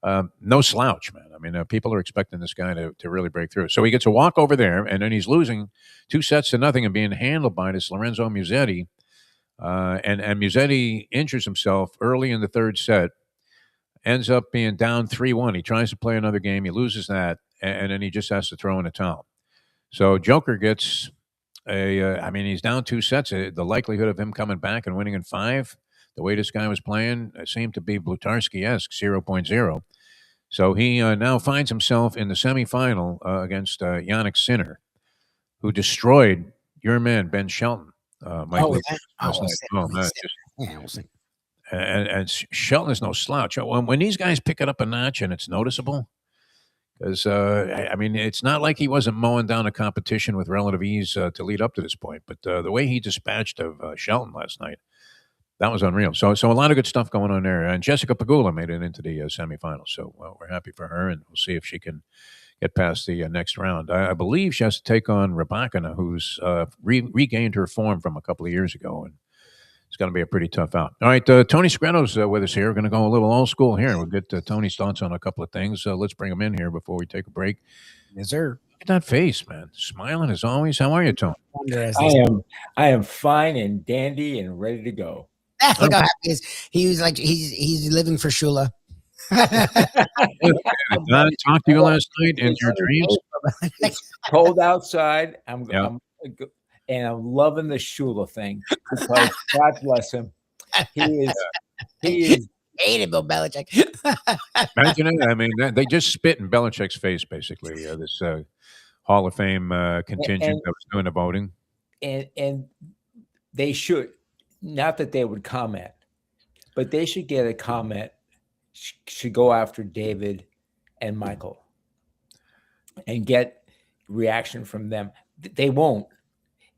no slouch, man. I mean, people are expecting this guy to really break through. So he gets a walk over there, and then he's losing 2-0 and being handled by this Lorenzo Musetti. And Musetti injures himself early in the 3rd set, ends up being down 3-1. He tries to play another game. He loses that, and then he just has to throw in a towel. So Joker gets he's down 2 sets. The likelihood of him coming back and winning in 5, the way this guy was playing, seemed to be Blutarski-esque, 0.0. So he now finds himself in the semifinal against Yannick Sinner, who destroyed your man Ben Shelton. Mike Luke last night. Oh man, yeah, we'll see. And Shelton is no slouch. When these guys pick it up a notch and it's noticeable, because I mean, it's not like he wasn't mowing down the competition with relative ease to lead up to this point. But the way he dispatched of Shelton last night, that was unreal. So a lot of good stuff going on there. And Jessica Pegula made it into the semifinals. So we're happy for her, and we'll see if she can get past the next round. I believe she has to take on Rybakina, who's regained her form from a couple of years ago, and it's going to be a pretty tough out. All right, Tony Segreto's with us here. We're going to go a little old school here. We'll get Tony's thoughts on a couple of things. Let's bring him in here before we take a break. Yes, sir. Look at that face, man. Smiling as always. How are you, Tony? I am fine and dandy and ready to go. Look how happy he is. He was like he's living for Shula. Did Don talk to you last night in your dreams? It's cold outside. I'm loving the Shula thing because God bless him. He is hated Bill Belichick. Imagine it. I mean, they just spit in Belichick's face, basically. This Hall of Fame contingent that was doing the voting, and they should, not that they would comment, but they should get a comment. Should go after David and Michael and get reaction from them. They won't.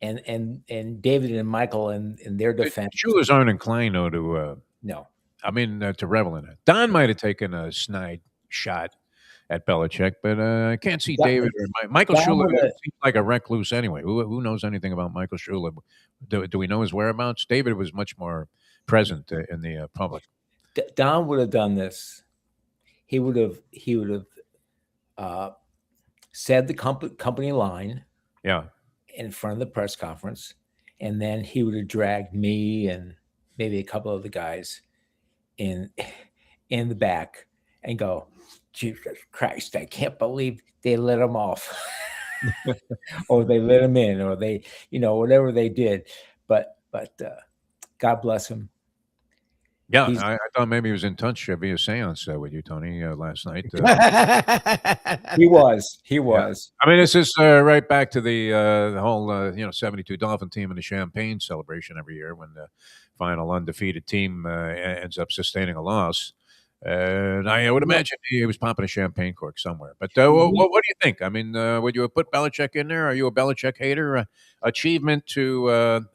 And David and Michael in their defense. Shula's aren't inclined though to no. I mean to revel in it. Don might have taken a snide shot at Belichick, but I can't see David or Michael Shula seems like a recluse anyway. Who knows anything about Michael Shula? Do we know his whereabouts? David was much more present in the public. Don would have done this. He would have said the company line. Yeah. In front of the press conference, and then he would have dragged me and maybe a couple of the guys in the back and go, Jesus Christ, I can't believe they let him off. Or they let him in, or they, whatever they did. But God bless him. Yeah, I thought maybe he was in touch via seance with you, Tony, last night. He was. Yeah. I mean, this is right back to the whole 72 Dolphin team and the champagne celebration every year when the final undefeated team ends up sustaining a loss. And I would imagine he was popping a champagne cork somewhere. But what do you think? I mean, would you have put Belichick in there? Are you a Belichick hater? Achievement to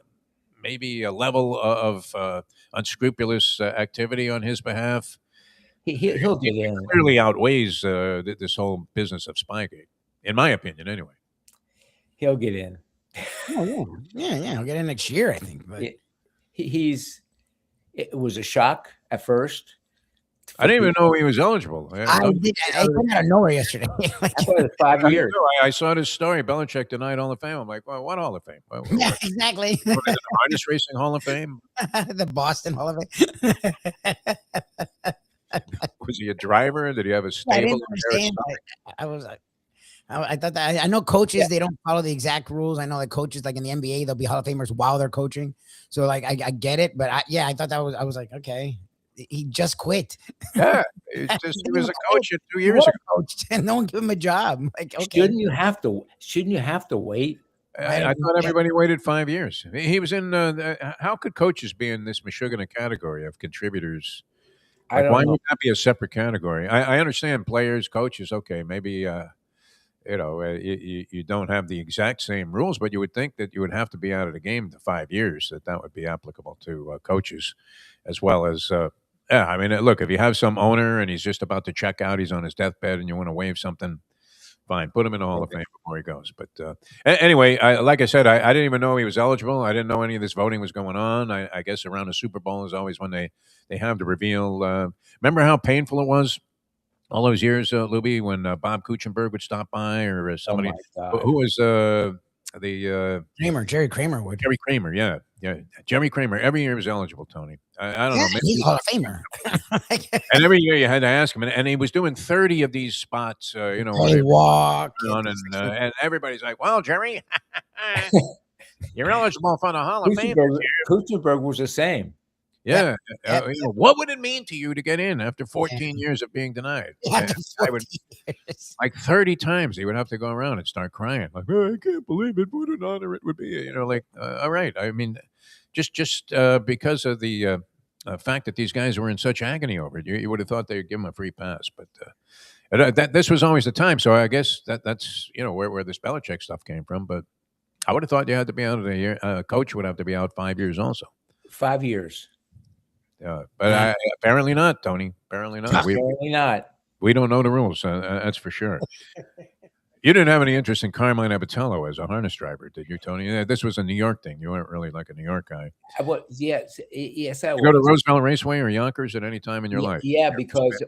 maybe a level of unscrupulous activity on his behalf? He'll get in. Clearly outweighs this whole business of Spygate, in my opinion, anyway. He'll get in. Oh, yeah. He'll get in next year, I think. But it was a shock at first. I didn't even know he was eligible. I came out of nowhere yesterday. I thought it was 5 years. I saw this story. Belichick denied Hall of Fame. I'm like, well, what Hall of Fame? Yeah, exactly. The Harness Racing Hall of Fame? The Boston Hall of Fame. Was he a driver? Did he have a stable? I didn't understand. I was like, I thought that I know coaches, they don't follow the exact rules. I know like coaches like in the NBA, they'll be Hall of Famers while they're coaching. So like I get it, but I thought that I was like, okay. He just quit. Yeah, he was a coach 2 years ago. Coached, and no one gave him a job. Like, okay. Shouldn't you have to wait? I thought everybody waited 5 years. He was in. How could coaches be in this Meshuggah category of contributors? Like, why would that be a separate category? I understand players, coaches. Okay, maybe you don't have the exact same rules, but you would think that you would have to be out of the game to 5 years. That would be applicable to coaches as well as. Yeah, I mean, look, if you have some owner and he's just about to check out, he's on his deathbed, and you want to wave something, fine, put him in the Hall of Fame before he goes. But anyway, like I said, I didn't even know he was eligible. I didn't know any of this voting was going on. I guess around the Super Bowl is always when they have to reveal. Remember how painful it was all those years, Lubie, when Bob Kuchenberg would stop by, or somebody who was Jerry Kramer would. Jerry Kramer, yeah. Jerry Kramer every year was eligible, Tony. I don't know. Maybe he's a Hall of Famer. And every year you had to ask him, and he was doing 30 of these spots. They walk on, and everybody's like, "Well, Jerry, you're eligible for the Hall of Fame." Kuchenberg was the same. Yep. Yeah. Yep. What would it mean to you to get in after Yeah. 14 years of being denied? After I would 14 years. like 30 times he would have to go around and start crying like, oh, I can't believe it, what an honor it would be, like, all right. I mean, just because of the fact that these guys were in such agony over it, you would have thought they'd give him a free pass, but that this was always the time. So I guess that's where this Belichick stuff came from. But I would have thought you had to be out of the year. Coach would have to be out 5 years also. 5 years. But apparently not, Tony. Apparently not. Apparently not. We don't know the rules. That's for sure. You didn't have any interest in Carmine Abatello as a harness driver, did you, Tony? This was a New York thing. You weren't really like a New York guy. Yes, I You go to was. Roosevelt Raceway or Yonkers at any time in your life? Yeah, because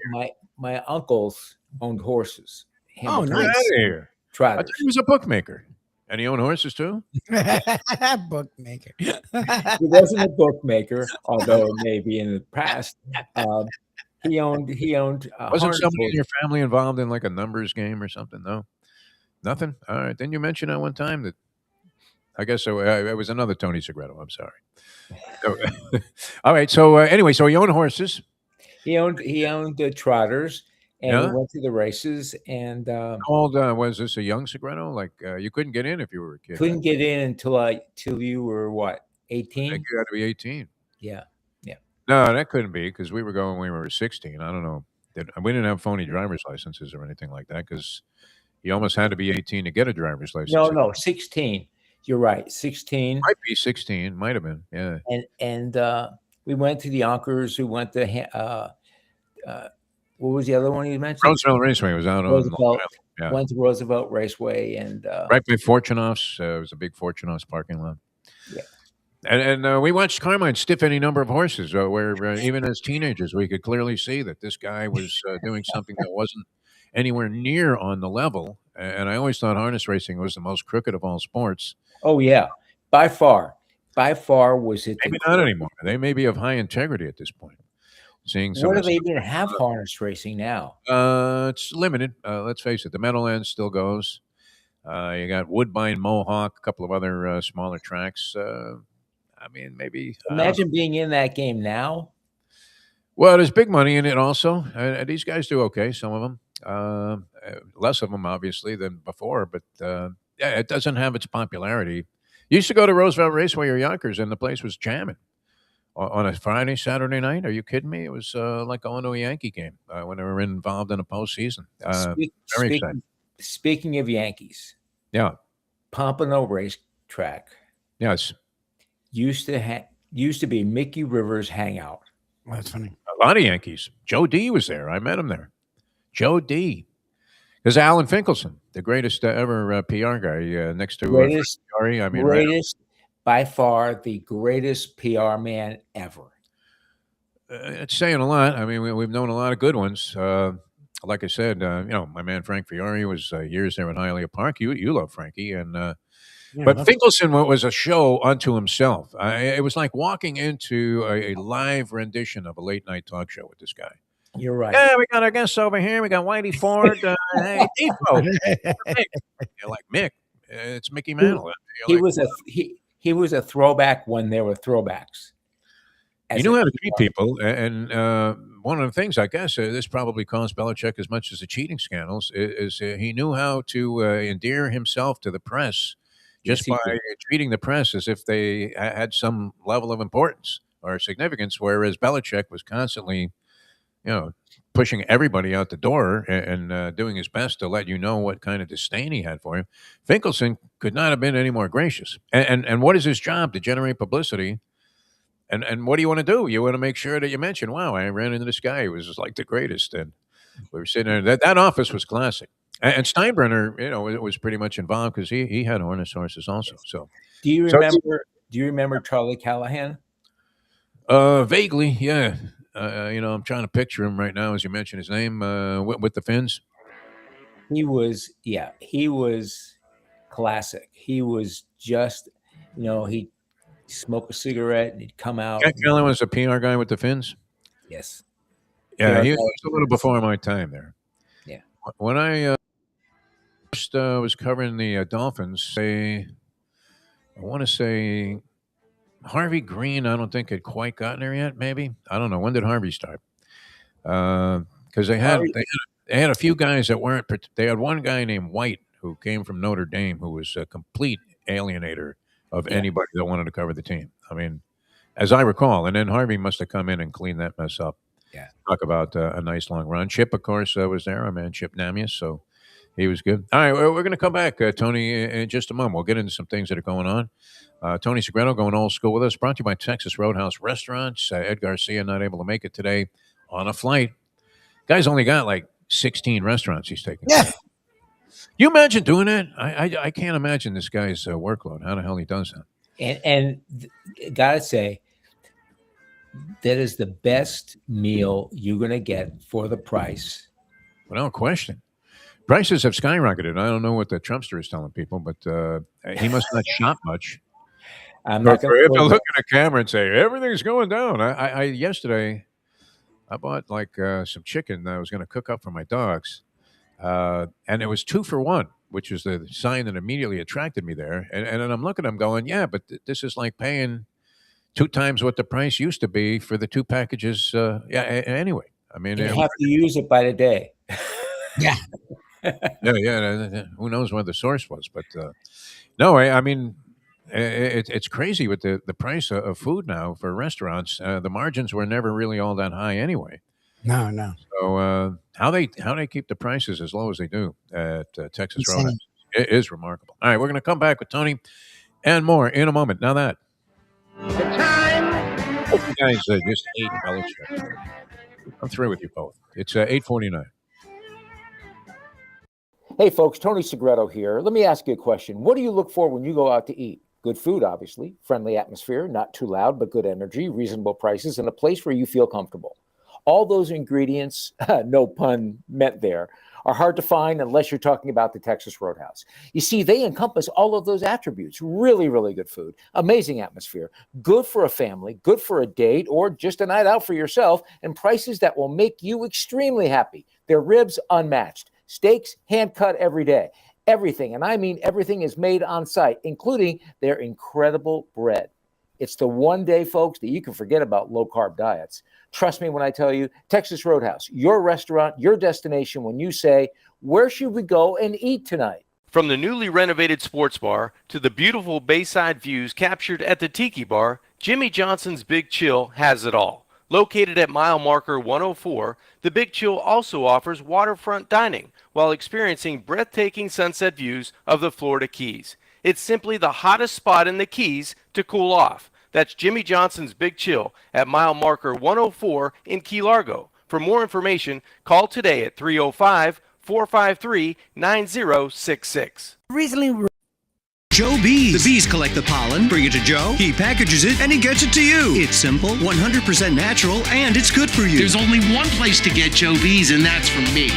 my uncles owned horses. Oh, Get nice. out of here. I Trotters. thought he was a bookmaker. And he owned horses too? Bookmaker. He wasn't a bookmaker, although maybe in the past. He owned. Wasn't harness somebody in horses. your family involved in like a numbers game or something? No? Nothing? All right. Didn't you mention at one time that I guess so, it was another Tony Segreto. I'm sorry. So, all right. So anyway, so he owned horses. He owned the trotters, and Yeah? we went to the races, and How old was this? A young Segreto? Like you couldn't get in if you were a kid. couldn't get in until you were what, I 18? think you had to be 18. Yeah. No, that couldn't be because we were going when we were 16. I don't know. We didn't have phony driver's licenses or anything like that because you almost had to be 18 to get a driver's license. No, 16. You're right, 16. Might be 16. Might have been. Yeah. And we went to the Yonkers. We went to what was the other one you mentioned? Roosevelt Raceway was out on Long Roosevelt. Island. Yeah. Went to Roosevelt Raceway, and Right by Fortunoff's. It was a big Fortunoff's parking lot. Yeah. And we watched Carmine stiff any number of horses where even as teenagers, we could clearly see that this guy was doing something that wasn't anywhere near on the level. And I always thought harness racing was the most crooked of all sports. oh yeah, by far was it. Maybe not anymore. They may be of high integrity at this point. Seeing some What do of the they even have harness racing now? it's limited. Let's face it. The Meadowlands still goes. You got Woodbine, Mohawk, a couple of other smaller tracks. I mean, maybe. Imagine being in that game now. Well, there's big money in it also. These guys do okay, some of them. Less of them, obviously, than before. But yeah, it doesn't have its popularity. You used to go to Roosevelt Raceway or Yonkers, and the place was jamming. On a Friday, Saturday night? Are you kidding me? It was like going to a Yankee game when they were involved in a postseason. Very exciting. Speaking of Yankees, Yeah. Pompano Racetrack Yes. used to be Mickey Rivers' hangout. Well, that's funny. A lot of Yankees. Joe D was there. I met him there. Joe D. There's Alan Finkelson, the greatest ever PR guy next to Greatest, Ari. I mean, greatest, by far the greatest PR man ever. it's saying a lot. I mean, we've known a lot of good ones. Like I said, my man Frank Fiore was years there in Hialeah Park. You love Frankie, and Yeah, but that's- Finkelson was a show unto himself. It was like walking into a live rendition of a late night talk show with this guy. You're right. Yeah, we got our guests over here. We got Whitey Ford. Hey, Defo. Mick. You're like Mick. It's Mickey Mantle. He was a throwback when there were throwbacks. He knew how to treat people, and one of the things I guess this probably cost Belichick as much as the cheating scandals is he knew how to endear himself to the press just Yes, he by treating the press as if they had some level of importance or significance, whereas Belichick was constantly, pushing everybody out the door and doing his best to let you know what kind of disdain he had for him. Finkelson could not have been any more gracious. And what is his job? To generate publicity. And what do you want to do? You want to make sure that you mention, wow, I ran into this guy who was just like the greatest. And we were sitting there. That office was classic. And Steinbrenner, was pretty much involved because he had harness horses also. So Do you remember Charlie Callahan? vaguely, yeah. I'm trying to picture him right now as you mention his name with the fins. He was classic. He was just, he'd smoke a cigarette and he'd come out. Jack Allen was a PR guy with the fins. Yes. Yeah, PR he guy was a little before my time there. Yeah. When I first was covering the Dolphins, I want to say Harvey Green, I don't think had quite gotten there yet. Maybe I don't know. When did Harvey start? Because they had a few guys that weren't. They had one guy named White who came from Notre Dame who was a complete alienator of Yeah. anybody that wanted to cover the team. I mean, as I recall, and then Harvey must have come in and cleaned that mess up. Yeah. Talk about a nice long run. Chip, of course, was there. Our man Chip Namias, so he was good. All right, we're going to come back, Tony, in just a moment. We'll get into some things that are going on. Tony Segreto going old school with us. Brought to you by Texas Roadhouse Restaurants. Ed Garcia not able to make it today on a flight. Guy's only got like 16 restaurants he's taking. Yeah. You imagine doing that? I can't imagine this guy's workload. How the hell he does that? And gotta say, that is the best meal you're gonna get for the price. Without question. Prices have skyrocketed. I don't know what the Trumpster is telling people, but he must not shop much. I'm not For him to going look at a camera and say everything's going down. Yesterday I bought like some chicken that I was going to cook up for my dogs, and it was 2 for 1, which was the sign that immediately attracted me there. And then I'm looking, I'm going, yeah, but this is like paying 2 times what the price used to be for the 2 packages. Anyway, I mean, You have to use it by the day. Yeah. yeah. Who knows where the source was, but no, I mean, it's crazy with the price of food now for restaurants. The margins were never really all that high anyway. No. So how they keep the prices as low as they do at Texas Insane. Roadhouse is remarkable. All right, we're going to come back with Tony and more in a moment. Now that the time, hope you guys just hate Belichick. I'm through with you both. It's 8:49. Hey, folks, Tony Segreto here. Let me ask you a question. What do you look for when you go out to eat? Good food, obviously, friendly atmosphere, not too loud, but good energy, reasonable prices, and a place where you feel comfortable. All those ingredients, no pun meant there, are hard to find unless you're talking about the Texas Roadhouse. You see, they encompass all of those attributes. Really, really good food, amazing atmosphere, good for a family, good for a date, or just a night out for yourself, and prices that will make you extremely happy. Their ribs unmatched. Steaks hand cut every day. Everything, and I mean everything, is made on site, including their incredible bread. It's the one day, folks, that you can forget about low-carb diets. Trust me when I tell you, Texas Roadhouse, your restaurant, your destination when you say, where should we go and eat tonight? From the newly renovated sports bar to the beautiful bayside views captured at the Tiki Bar, Jimmy Johnson's Big Chill has it all. Located at mile marker 104, the Big Chill also offers waterfront dining while experiencing breathtaking sunset views of the Florida Keys. It's simply the hottest spot in the Keys to cool off. That's Jimmy Johnson's Big Chill at mile marker 104 in Key Largo. For more information, call today at 305-453-9066. Recently, Joe Bees. The bees collect the pollen, bring it to Joe, he packages it, and he gets it to you. It's simple, 100% natural, and it's good for you. There's only one place to get Joe Bees, and that's from me.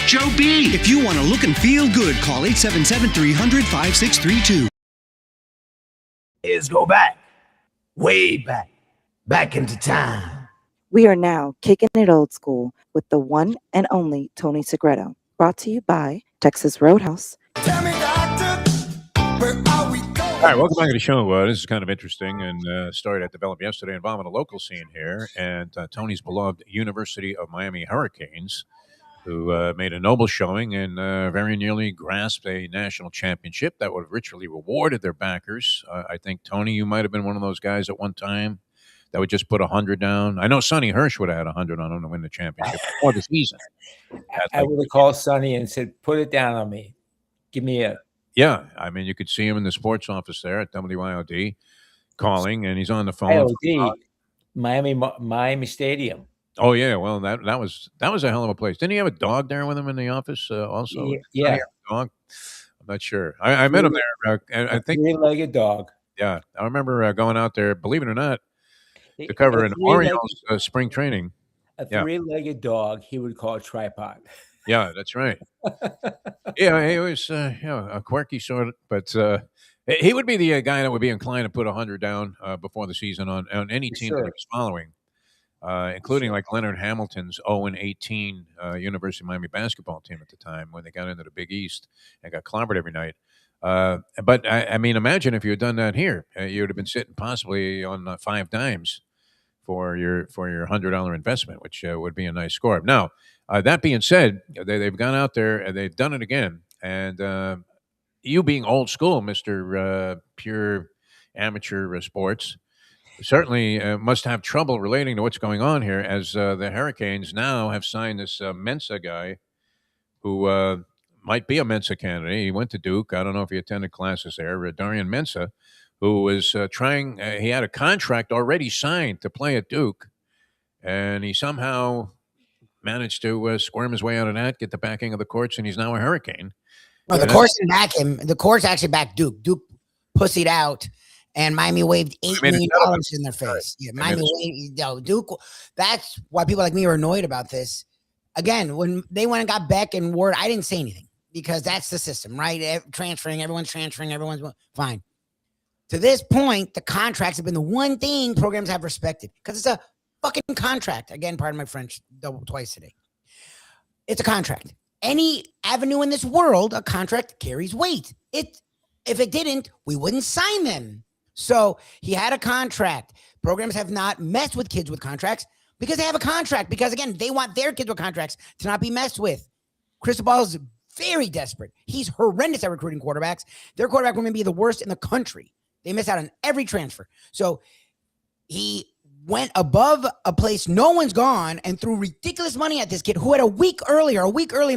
Joe B. If you want to look and feel good, call 877-300-5632. Is go back, way back into time. We are now kicking it old school with the one and only Tony Segreto. Brought to you by Texas Roadhouse. Tell me, doctor, where are we going? All right, welcome back to the show. This is kind of interesting and story that developed yesterday involving a local scene here and Tony's beloved University of Miami Hurricanes, who made a noble showing and very nearly grasped a national championship that would have richly rewarded their backers. I think, Tony, you might have been one of those guys at one time that would just put 100 down. I know Sonny Hirsch would have had 100 on him to win the championship before the season. I would have called Sonny and said, put it down on me. Give me a... Yeah, I mean, you could see him in the sports office there at WYOD calling, and he's on the phone. IOD, Miami Stadium. Oh yeah, well that was a hell of a place. Didn't he have a dog there with him in the office also? Yeah, dog. I'm not sure. I met him there. And I think three-legged dog. Yeah, I remember going out there. Believe it or not, to cover an Orioles spring training. A three-legged dog, he would call a tripod. Yeah, that's right. Yeah, he was a quirky sort, but he would be the guy that would be inclined to put 100 down before the season on any team that he was following, including like Leonard Hamilton's 0-18 University of Miami basketball team at the time when they got into the Big East and got clobbered every night. But I mean, imagine if you had done that here, you would have been sitting possibly on 5 dimes for your $100 investment, which would be a nice score. Now, that being said, they've gone out there and they've done it again. And you being old school, Mister Pure Amateur Sports, certainly must have trouble relating to what's going on here, as the Hurricanes now have signed this Mensa guy who might be a Mensa candidate. He went to Duke. I don't know if he attended classes there. Darian Mensa, who was trying, he had a contract already signed to play at Duke, and he somehow managed to squirm his way out of that, get the backing of the courts, and he's now a Hurricane. No, the courts didn't back him. The courts actually backed Duke. Duke pussied out, and Miami waved $8 million in their face. Yeah, Miami waved, Duke. That's why people like me are annoyed about this. Again, when they went and got Beck and Ward, I didn't say anything because that's the system, right? Everyone's transferring, everyone's fine. To this point, the contracts have been the one thing programs have respected because it's a fucking contract. Again, pardon my French, twice today. It's a contract. Any avenue in this world, a contract carries weight. If it didn't, we wouldn't sign them. So he had a contract. Programs have not messed with kids with contracts because they have a contract. Because again, they want their kids with contracts to not be messed with. Cristobal is very desperate. He's horrendous at recruiting quarterbacks. Their quarterback would be the worst in the country. They miss out on every transfer. So he went above a place no one's gone and threw ridiculous money at this kid who had a week earlier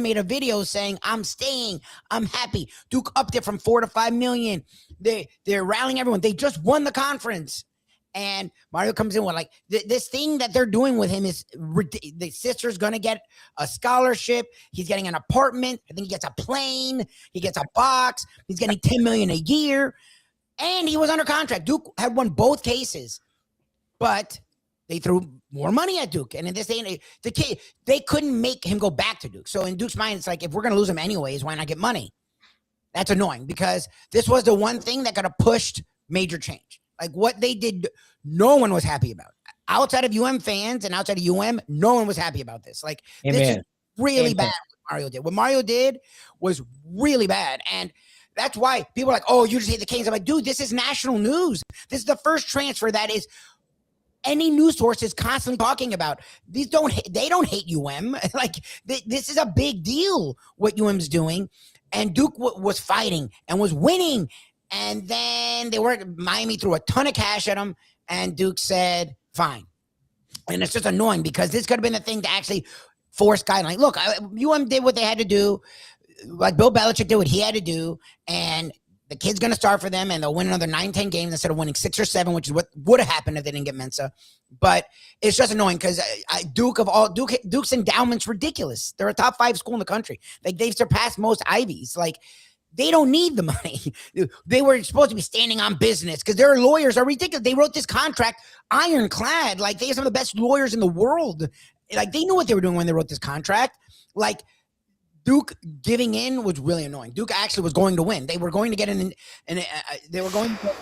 made a video saying, I'm staying, I'm happy. Duke upped it from 4 to 5 million. They're rallying everyone. They just won the conference. And Mario comes in with like this thing that they're doing with him is the sister's going to get a scholarship. He's getting an apartment. I think he gets a plane. He gets a box. He's getting $10 million a year. And he was under contract. Duke had won both cases. But they threw more money at Duke. And in this day and age, the kid, they couldn't make him go back to Duke. So in Duke's mind, it's like, if we're going to lose him anyways, why not get money? That's annoying because this was the one thing that could have pushed major change. Like what they did, no one was happy about. Outside of UM fans and outside of UM, no one was happy about this. Like, Amen. This is really Amen. bad what Mario did. What Mario did was really bad. And that's why people are like, oh, you just hate the Canes. I'm like, dude, this is national news. This is the first transfer that is any news source is constantly talking about. They don't hate UM. Like this is a big deal what UM's doing. And Duke was fighting and was winning. And then Miami threw a ton of cash at him and Duke said, fine. And it's just annoying because this could have been the thing to actually force guidelines. Look, UM did what they had to do. Like Bill Belichick did what he had to do. And the kid's going to start for them, and they'll win another 9-10 games instead of winning 6 or 7, which is what would have happened if they didn't get Mensa. But it's just annoying because Duke's endowment's ridiculous. They're a top 5 school in the country. Like they've surpassed most Ivies. Like they don't need the money. They were supposed to be standing on business because their lawyers are ridiculous. They wrote this contract ironclad. Like they have some of the best lawyers in the world. Like they knew what they were doing when they wrote this contract. Like Duke giving in was really annoying. Duke actually was going to win. They were going to get they were going to get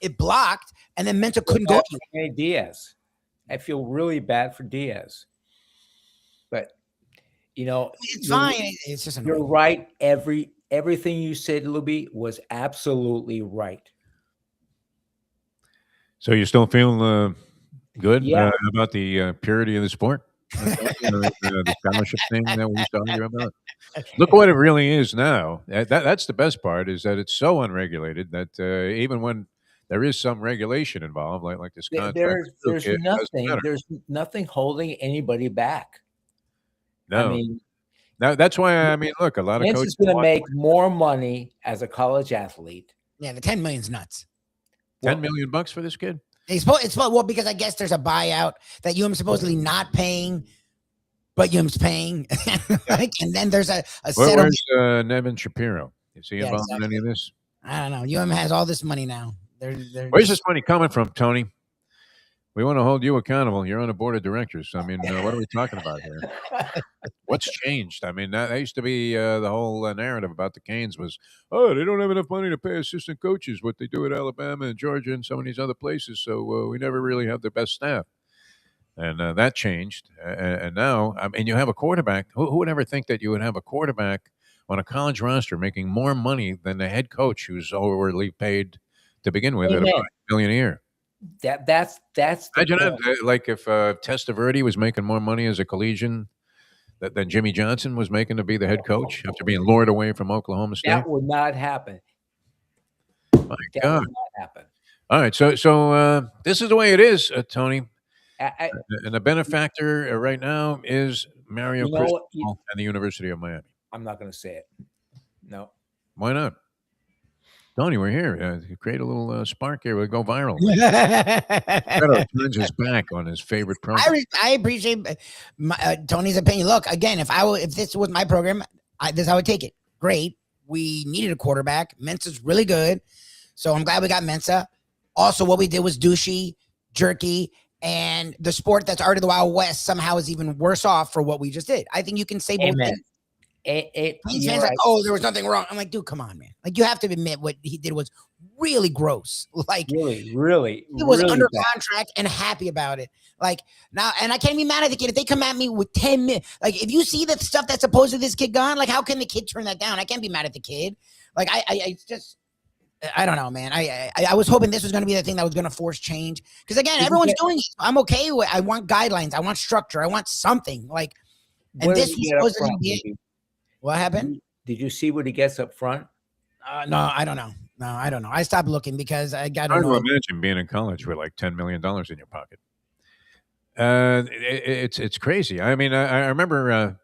it blocked, and then Mensa couldn't go. Diaz. I feel really bad for Diaz, but it's fine. It's just annoying. You're right. Everything you said, Lubie, was absolutely right. So you still feel good Yeah. about the purity of the sport? The scholarship thing that we used to argue about. Look what it really is now. That's the best part, is that it's so unregulated that even when there is some regulation involved, like this contract, there's nothing holding anybody back. No, I mean, that's why look, a lot of Vince coaches is going to make more money as a college athlete. Yeah, the 10 million's nuts. $10 million for this kid. Well, because I guess there's a buyout that UM's supposedly not paying, but UM's paying. And then there's a settlement. Where's Nevin Shapiro? Is he involved in any of this? I don't know. UM has all this money now. Where's this money coming from, Tony? We want to hold you accountable. You're on the board of directors. What are we talking about here? What's changed? That used to be the whole narrative about the Canes was, oh, they don't have enough money to pay assistant coaches, what they do at Alabama and Georgia and some of these other places. So we never really have the best staff. And that changed. And now, you have a quarterback. Who would ever think that you would have a quarterback on a college roster making more money than the head coach who's overly paid to begin with at Amen. about $1 million a year. That's the Imagine point. that, like if Testaverde was making more money as a collegian than Jimmy Johnson was making to be the head coach after being lured away from Oklahoma State. That would not happen. My That God. would not happen. All right, so this is the way it is, Tony. I, And the benefactor right now is Mario You know Cristobal what? and the University of Miami. I'm not going to say it. No. Why not? Tony, we're here. Create a little spark here. We'll go viral. Beto turns his back on his favorite program. I appreciate Tony's opinion. Look, again, if this was my program, this is how I would take it. Great. We needed a quarterback. Mensa's really good. So I'm glad we got Mensa. Also, what we did was douchey, jerky, and the sport that's art of the Wild West somehow is even worse off for what we just did. I think you can say both Amen. things. Fans You're like, right. oh, there was nothing wrong. I'm like, dude, come on, man. Like, you have to admit what he did was really gross. Like, Really, he was really under bad. contract and happy about it. Like, now, and I can't be mad at the kid if they come at me with 10 minutes. Like, if you see the stuff that's supposedly this kid gone, like, how can the kid turn that down? I can't be mad at the kid. Like, I just, I don't know, man. I was hoping this was going to be the thing that was going to force change. Because again, everyone's doing it. I'm okay with. I want guidelines. I want structure. I want something. Like, and What this did was he get up supposed to front, be. maybe? What happened? Did you see what he gets up front? No, I don't know. No, I don't know. I stopped looking because I got to Hard to know. imagine being in college with like $10 million in your pocket. It's crazy. I mean, I remember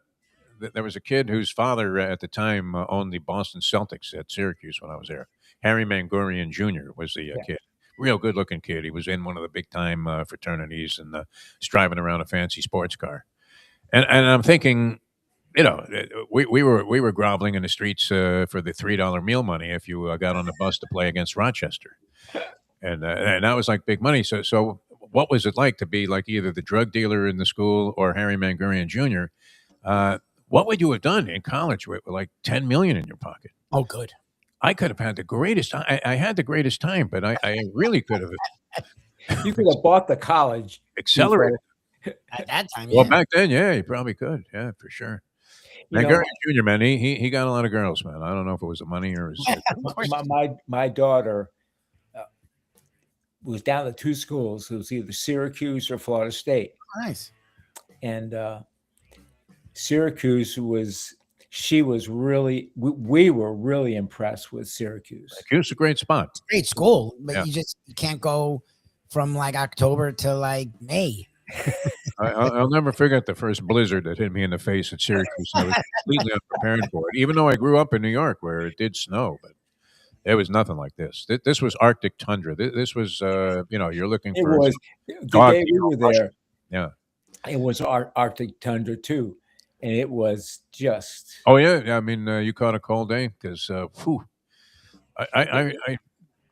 there was a kid whose father at the time owned the Boston Celtics at Syracuse when I was there. Harry Mangorian Jr. was the kid. Real good-looking kid. He was in one of the big-time fraternities and was driving around a fancy sports car. And I'm thinking, you know, we were groveling in the streets for the $3 meal money if you got on the bus to play against Rochester, and that was like big money. So what was it like to be like either the drug dealer in the school or Harry Mangorian Jr.? What would you have done in college with like $10 million in your pocket? Oh, good. I could have had the greatest. I had the greatest time, but I really could have. You could have bought the college. Accelerated. At that time, Well, yeah. back then, yeah, you probably could. Yeah, for sure. You know, Mangorian Jr., man, he got a lot of girls, man. I don't know if it was the money or his. my daughter was down to two schools. It was either Syracuse or Florida State. Nice. And Syracuse we were really impressed with Syracuse. Syracuse is a great spot. Great school, but Yeah. you can't go from like October to like May. I'll never forget the first blizzard that hit me in the face at Syracuse. I was completely unprepared for it, even though I grew up in New York where it did snow, but it was nothing like this. This was Arctic tundra. This was, you're looking It for. was the dog day we were there. Yeah. It was Arctic tundra too, and it was just. Oh yeah. I mean, you caught a cold day because,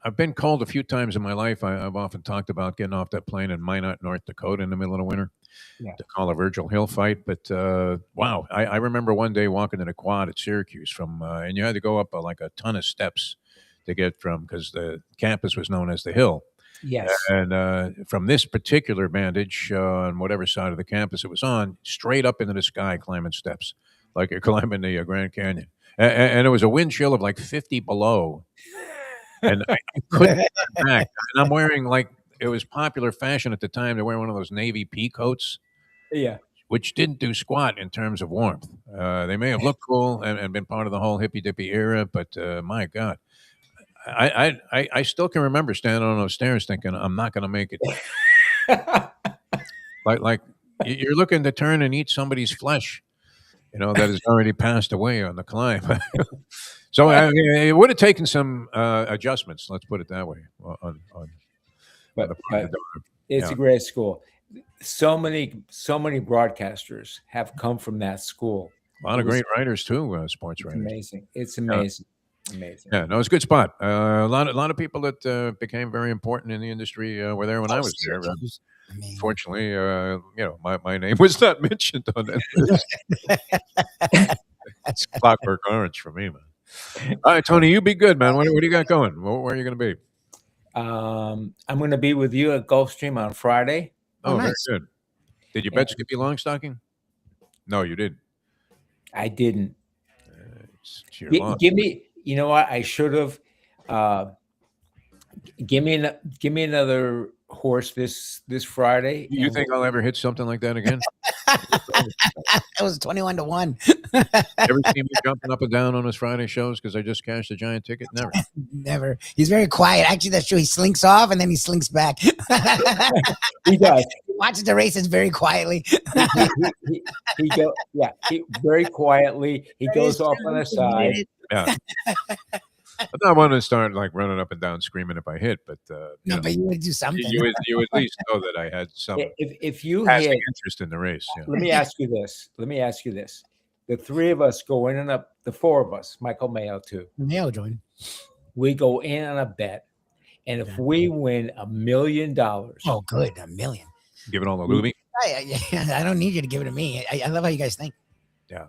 I've been cold a few times in my life. I've often talked about getting off that plane in Minot, North Dakota, in the middle of the winter to call a Virgil Hill fight. But wow, I remember one day walking in a quad at Syracuse and you had to go up like a ton of steps to get from because the campus was known as the Hill. Yes. And from this particular vantage on whatever side of the campus it was on, straight up into the sky, climbing steps like you're climbing the Grand Canyon. And it was a wind chill of like 50 below. And I couldn't get back. And I'm wearing like it was popular fashion at the time to wear one of those navy pea coats, which didn't do squat in terms of warmth. They may have looked cool and been part of the whole hippy dippy era, but my God, I still can remember standing on those stairs thinking I'm not going to make it. like you're looking to turn and eat somebody's flesh, that has already passed away on the climb. So it would have taken some adjustments. Let's put it that way. But it's a great school. So many broadcasters have come from that school. A lot of great writers too, sports writers. Amazing. It's amazing. Amazing. Yeah, no, it's a good spot. A lot of people that became very important in the industry were there when I was there. Fortunately, my name was not mentioned on that list. It's Clockwork Orange for me, man. All right, Tony, you be good, man. What do you got going? Where are you going to be? I'm going to be with you at Gulfstream on Friday. Oh, nice. Very good. Did you bet Skippy Longstocking? No, you didn't. I didn't. It's your loss. Give me, you know what? I should have. Give me another horse this Friday. You and think I'll ever hit something like that again? It was 21-1. Ever see me jumping up and down on his Friday shows because I just cashed a giant ticket? Never. Never. He's very quiet. Actually, that's true. He slinks off and then he slinks back. He does. He watches the races very quietly. He go, yeah. He very quietly. He goes off on the side. Yeah. I'm not one to start like running up and down screaming if I hit, but No, but you would do something. you at least know that I had some If you passing hit, interest in the race. Yeah. let me ask you this. The three of us go in and up, the four of us, Michael Mayo too. Mayo join. We go in on a bet. And if we win $1 million, Oh, good. $1 million. Give it all to Lubie. I don't need you to give it to me. I love how you guys think. Yeah.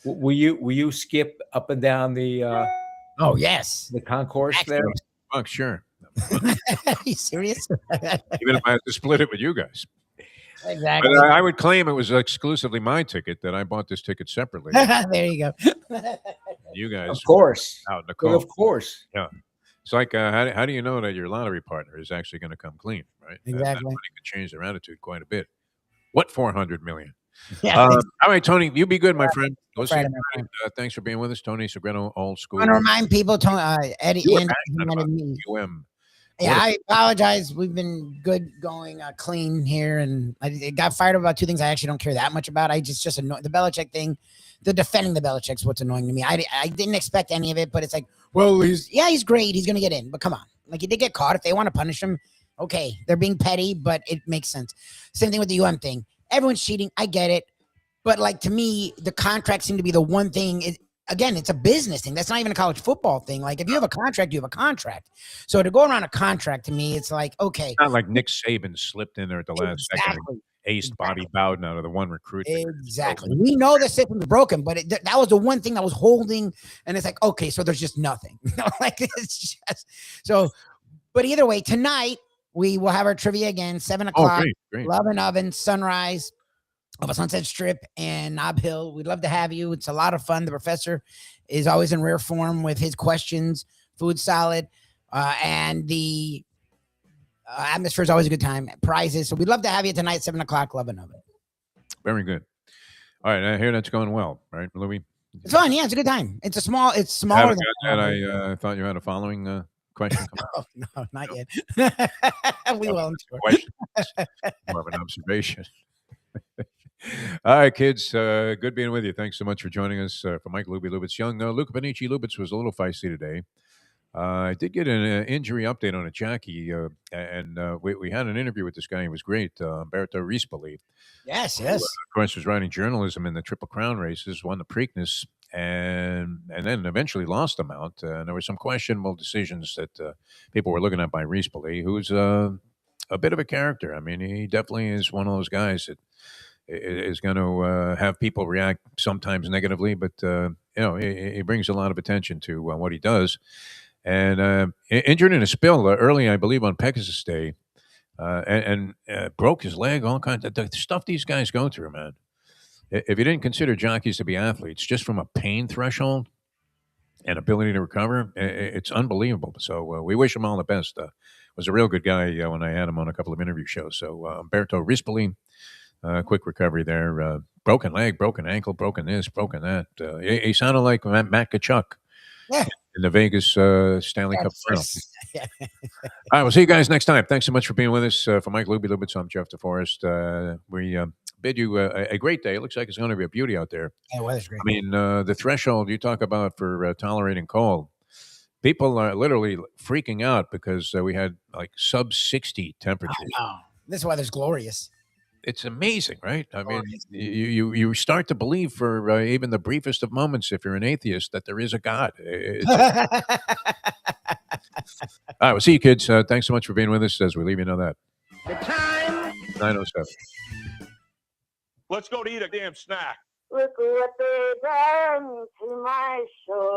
will you skip up and down the Oh, yes. the concourse there? Oh, sure. Are you serious? Even if I have to split it with you guys. Exactly. But I would claim it was exclusively my ticket, that I bought this ticket separately. There you go. You guys, Of course. out in the But cold. of course. Yeah. It's like, how do you know that your lottery partner is actually going to come clean, right? That Exactly. money could change their attitude quite a bit. What 400 million? Yeah. All right, Tony, you be good, my friend. We'll see Friday, you my Friday. Thanks for being with us, Tony Segreto, old school. I want to remind people, Eddie You were and passionate about me. UM. Yeah, I apologize. We've been good going clean here, and I got fired up about two things I actually don't care that much about. I just annoyed the Belichick thing. The defending the Belichick's what's annoying to me. I didn't expect any of it, but it's like, well, he's great. He's gonna get in, but come on, like he did get caught. If they want to punish him, okay, they're being petty, but it makes sense. Same thing with the thing. Everyone's cheating. I get it, but like to me, the contract seemed to be the one thing. Again, it's a business thing. That's not even a college football thing. Like if you have a contract, you have a contract. So to go around a contract to me, it's like, okay. Not like Nick Saban slipped in there at the last second and aced Bobby Bowden out of the one recruit. Exactly. We know the system's broken, but that was the one thing that was holding. And it's like, okay, so there's just nothing. Like it's just so. But either way, tonight we will have our trivia again, 7:00. Oh, great. Love and Oven, Sunrise of a Sunset Strip and Nob Hill. We'd love to have you. It's a lot of fun. The professor is always in rare form with his questions. Food solid, and the atmosphere is always a good time. Prizes. So we'd love to have you tonight, 7:00. Love and Oven. Very good. All right, I hear that's going well, right, Louis? It's fun. Yeah, it's a good time. It's smaller Haven't than got that. I thought you had a following question. Oh, no, not yet. We will. I'm sure. Question. More of an observation. All right, kids. Good being with you. Thanks so much for joining us. For Mike Lubie, Lubitz Young. Luca Benici Lubitz was a little feisty today. I did get an injury update on a jockey, and we had an interview with this guy. He was great, Umberto Rispoli. Yes. Who, of course, was writing journalism in the Triple Crown races, won the Preakness, and then eventually lost the mount. And there were some questionable decisions that people were looking at by Rispoli, who's a bit of a character. I mean, he definitely is one of those guys that is going to have people react sometimes negatively, but he brings a lot of attention to what he does. And injured in a spill early, I believe, on Pegasus Day, and broke his leg. All kinds of the stuff these guys go through, man. If you didn't consider jockeys to be athletes, just from a pain threshold and ability to recover, it's unbelievable. So we wish him all the best. Was a real good guy when I had him on a couple of interview shows. So Umberto Rispoli. Quick recovery there. Broken leg, broken ankle, broken this, broken that. He sounded like Matt Kachuk in the Vegas Stanley Cup final. All right, we'll see you guys next time. Thanks so much for being with us. For Mike Lubie, Lubitz, I'm Jeff DeForest. We bid you a great day. It looks like it's going to be a beauty out there. Yeah, weather's great. I mean, the threshold you talk about for tolerating cold, people are literally freaking out because we had like sub 60 temperatures. No, this weather's glorious. It's amazing, right? I mean, you start to believe for even the briefest of moments, if you're an atheist, that there is a God. All right, we'll see you, kids. Thanks so much for being with us as we leave you know that. The time. 9:07. Let's go to eat a damn snack. Look what they done to my soul.